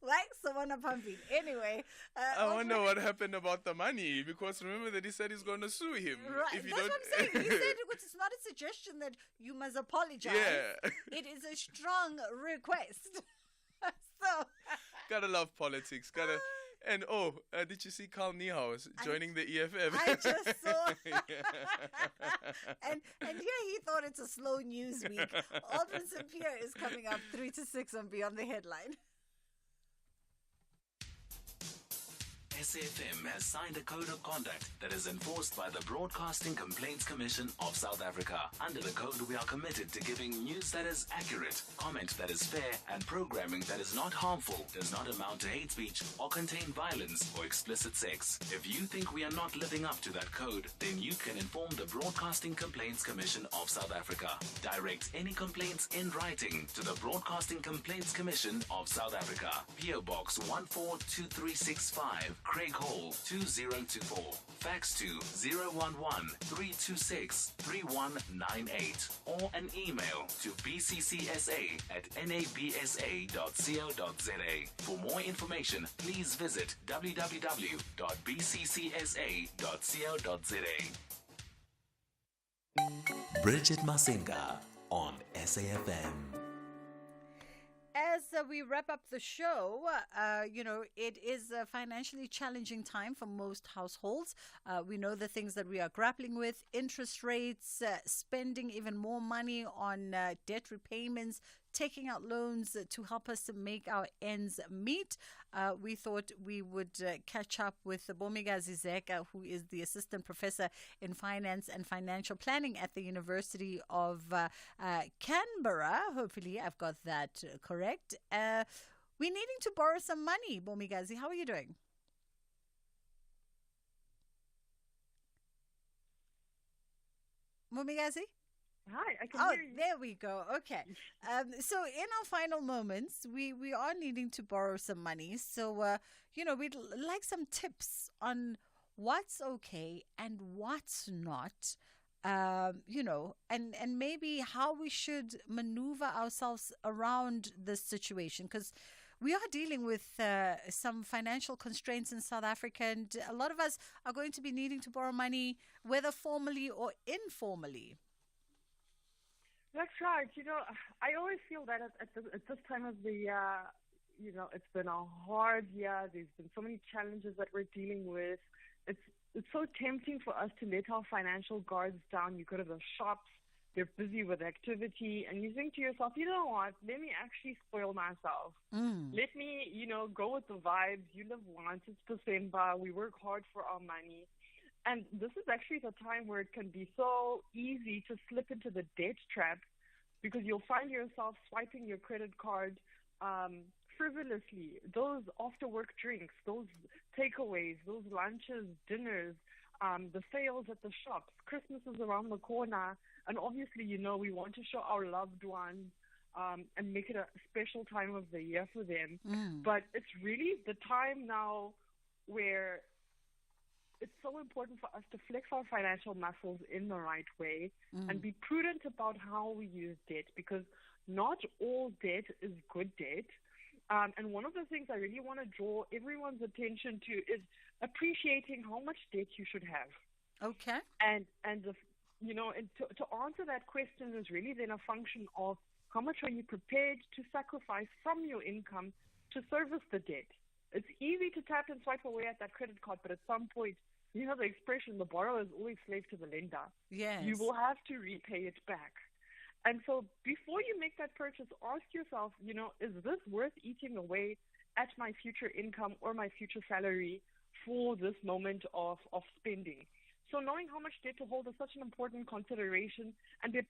Like Wanapambili. Anyway. I wonder what happened about the money, because remember that he said he's going to sue him. Right. If That's what I'm saying. He said it's not a suggestion that you must apologize. Yeah. It is a strong request. So gotta love politics. And did you see Carl Niehaus joining the EFF? I just saw. and here he thought it's a slow news week. Aldrin St. Pierre is coming up 3 to 6 on Beyond the Headline. SAFM has signed a code of conduct that is enforced by the Broadcasting Complaints Commission of South Africa. Under the code, we are committed to giving news that is accurate, comment that is fair, and programming that is not harmful, does not amount to hate speech, or contain violence or explicit sex. If you think we are not living up to that code, then you can inform the Broadcasting Complaints Commission of South Africa. Direct any complaints in writing to the Broadcasting Complaints Commission of South Africa. PO Box 142365. Craig Hall 2024. Fax to 011-326-3198 or an email to bccsa@nabsa.co.za. For more information, please visit www.bccsa.co.za. Bridget Masinga on SAFM. As we wrap up the show, it is a financially challenging time for most households. We know the things that we are grappling with: interest rates, spending even more money on debt repayments, taking out loans to help us to make our ends meet. We thought we would catch up with Bomigazi Zeka, who is the assistant professor in finance and financial planning at the University of Canberra. Hopefully, I've got that correct. We're needing to borrow some money, Bomigazi. How are you doing? Bomigazi? Hi, I can hear you. There we go. Okay. So in our final moments, we are needing to borrow some money. So, we'd like some tips on what's okay and what's not, and maybe how we should maneuver ourselves around this situation. Because we are dealing with some financial constraints in South Africa, and a lot of us are going to be needing to borrow money, whether formally or informally. That's right. I always feel that at this time of the year, it's been a hard year. There's been so many challenges that we're dealing with. It's so tempting for us to let our financial guards down. You go to the shops, they're busy with activity, and you think to yourself, you know what, let me actually spoil myself. Let me, go with the vibes. You live once, it's December, we work hard for our money. And this is actually the time where it can be so easy to slip into the debt trap, because you'll find yourself swiping your credit card frivolously. Those after-work drinks, those takeaways, those lunches, dinners, the sales at the shops. Christmas is around the corner, and obviously, we want to show our loved ones and make it a special time of the year for them. But it's really the time now where it's so important for us to flex our financial muscles in the right way and be prudent about how we use debt, because not all debt is good debt. And one of the things I really want to draw everyone's attention to is appreciating how much debt you should have. Okay. And to answer that question is really then a function of how much are you prepared to sacrifice from your income to service the debt. It's easy to tap and swipe away at that credit card, but at some point, the expression, the borrower is always slave to the lender. Yes. You will have to repay it back. And so before you make that purchase, ask yourself, is this worth eating away at my future income or my future salary for this moment of spending? So knowing how much debt to hold is such an important consideration, and be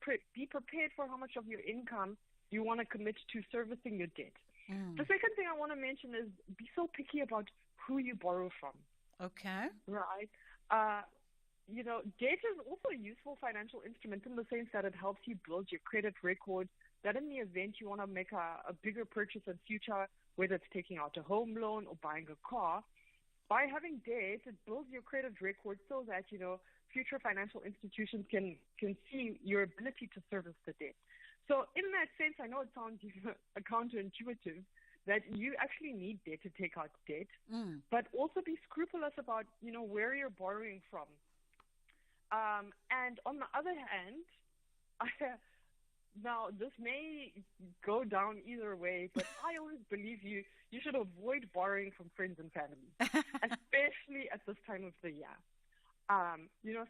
prepared for how much of your income you want to commit to servicing your debt. The second thing I want to mention is be so picky about who you borrow from. Okay. Right. Debt is also a useful financial instrument in the sense that it helps you build your credit record, that in the event you want to make a bigger purchase in future, whether it's taking out a home loan or buying a car, by having debt, it builds your credit record so that, future financial institutions can see your ability to service the debt. So in that sense, I know it sounds counterintuitive that you actually need debt to take out debt, but also be scrupulous about, where you're borrowing from. And on the other hand, now this may go down either way, but I always believe you should avoid borrowing from friends and family, especially at this time of the year.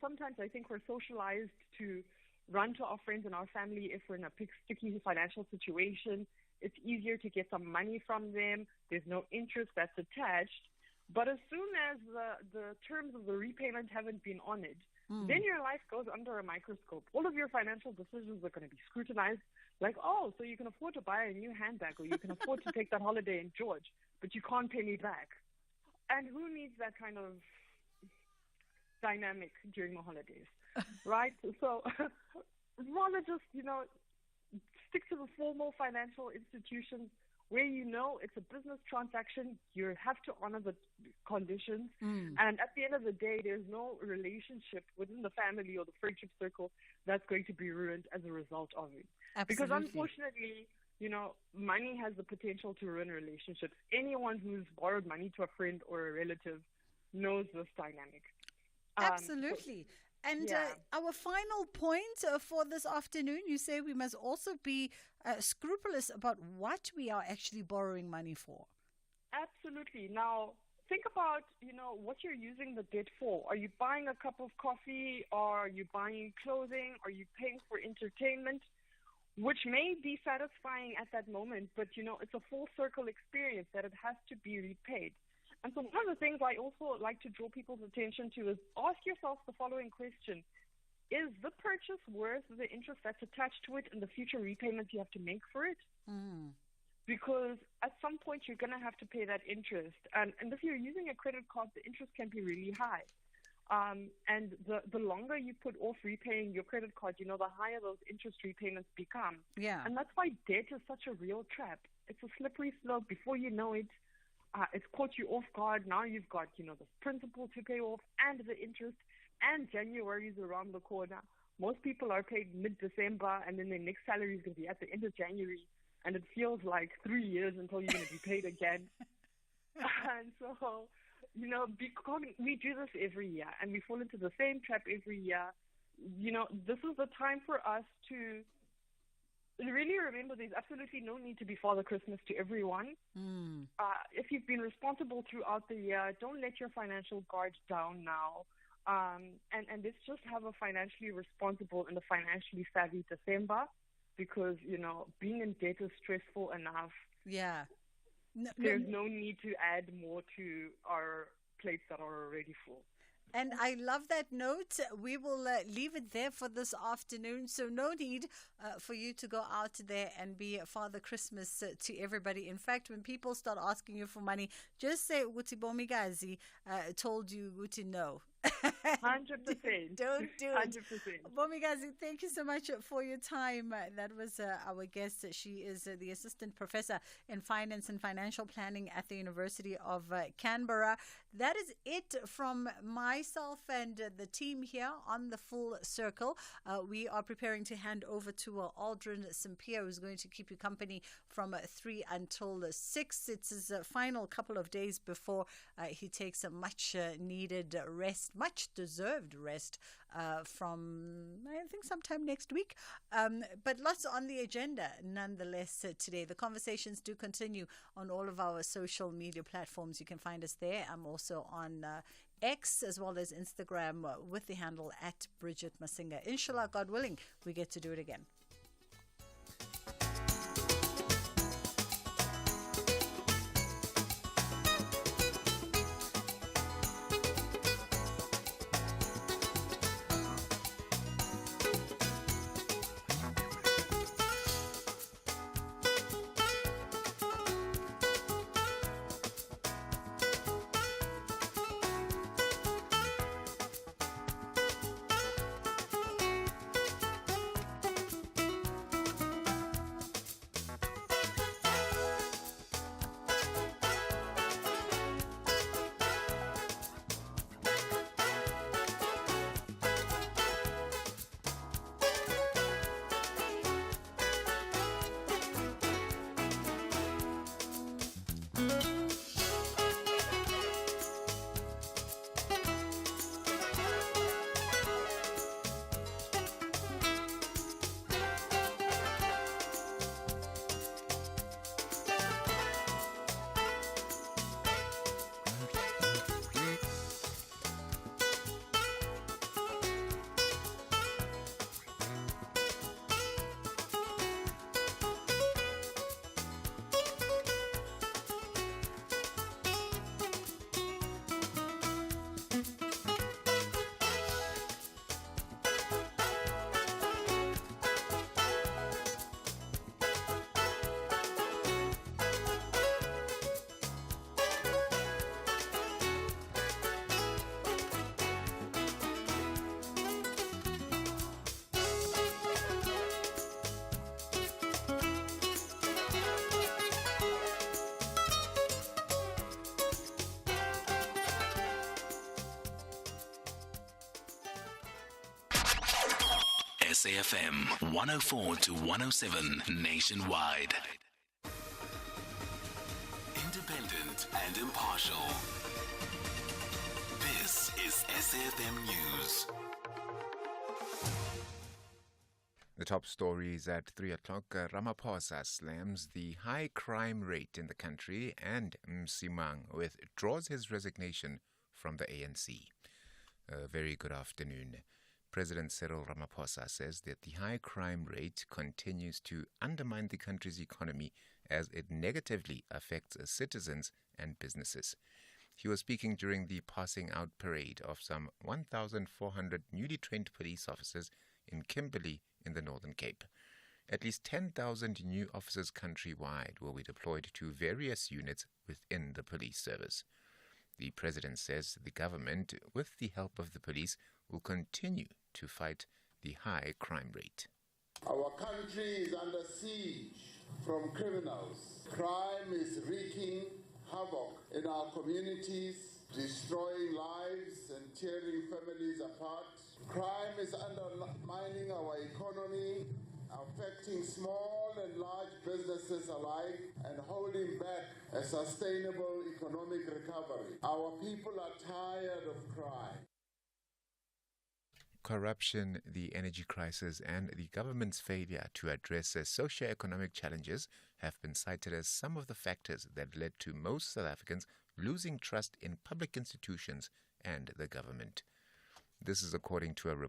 Sometimes I think we're socialized to run to our friends and our family if we're in a sticky financial situation. It's easier to get some money from them. There's no interest that's attached. But as soon as the terms of the repayment haven't been honored, then your life goes under a microscope. All of your financial decisions are going to be scrutinized. Like, oh, so you can afford to buy a new handbag, or you can afford to take that holiday in George, but you can't pay me back. And who needs that kind of dynamic during the holidays, right? So rather just, stick to the formal financial institutions where it's a business transaction. You have to honor the conditions. And at the end of the day, there's no relationship within the family or the friendship circle that's going to be ruined as a result of it. Absolutely. Because unfortunately, money has the potential to ruin relationships. Anyone who's borrowed money to a friend or a relative knows this dynamic. Absolutely. And our final point for this afternoon, you say we must also be scrupulous about what we are actually borrowing money for. Absolutely. Now, think about, what you're using the debt for. Are you buying a cup of coffee? Or are you buying clothing? Are you paying for entertainment? Which may be satisfying at that moment, but, it's a full circle experience that it has to be repaid. And so one of the things I also like to draw people's attention to is ask yourself the following question. Is the purchase worth the interest that's attached to it and the future repayments you have to make for it? Because at some point you're going to have to pay that interest. And if you're using a credit card, the interest can be really high. And the longer you put off repaying your credit card, the higher those interest repayments become. Yeah. And that's why debt is such a real trap. It's a slippery slope. Before you know it, it's caught you off guard. Now you've got, the principal to pay off and the interest, and January is around the corner. Most people are paid mid-December, and then their next salary is going to be at the end of January, and it feels like 3 years until you're going to be paid again. And so, because we do this every year, and we fall into the same trap every year, this is the time for us to really remember there's absolutely no need to be Father Christmas to everyone. If you've been responsible throughout the year, don't let your financial guard down now. And let's just have a financially responsible and a financially savvy December, because, being in debt is stressful enough. Yeah. There's no need to add more to our plates that are already full. And I love that note. We will leave it there for this afternoon. So no need for you to go out there and be Father Christmas to everybody. In fact, when people start asking you for money, just say Uguti Bomigazi told you Uguti no. 100%. Don't do it. 100%. Bomigazi, thank you so much for your time. That was our guest. She is the assistant professor in finance and financial planning at the University of Canberra. That is it from myself and the team here on the Full Circle. We are preparing to hand over to Aldrin Sampier, who's going to keep you company from 3 until 6. It's his final couple of days before he takes a much needed rest, much deserved rest from, I think, sometime next week. But lots on the agenda nonetheless today. The conversations do continue on all of our social media platforms. You can find us there. I'm also on X as well as Instagram with the handle at Bridget Masinga. Inshallah, God willing, we get to do it again. SAFM 104 to 107 nationwide. Independent and impartial. This is SAFM News. The top stories at 3 o'clock. Ramaphosa slams the high crime rate in the country, and Msimang withdraws his resignation from the ANC. A very good afternoon. President Cyril Ramaphosa says that the high crime rate continues to undermine the country's economy as it negatively affects citizens and businesses. He was speaking during the passing out parade of some 1,400 newly trained police officers in Kimberley in the Northern Cape. At least 10,000 new officers countrywide will be deployed to various units within the police service. The president says the government, with the help of the police, will continue to fight the high crime rate. Our country is under siege from criminals. Crime is wreaking havoc in our communities, destroying lives and tearing families apart. Crime is undermining our economy, affecting small and large businesses alike, and holding back a sustainable economic recovery. Our people are tired of crime. Corruption, the energy crisis, and the government's failure to address socio-economic challenges have been cited as some of the factors that led to most South Africans losing trust in public institutions and the government. This is according to a report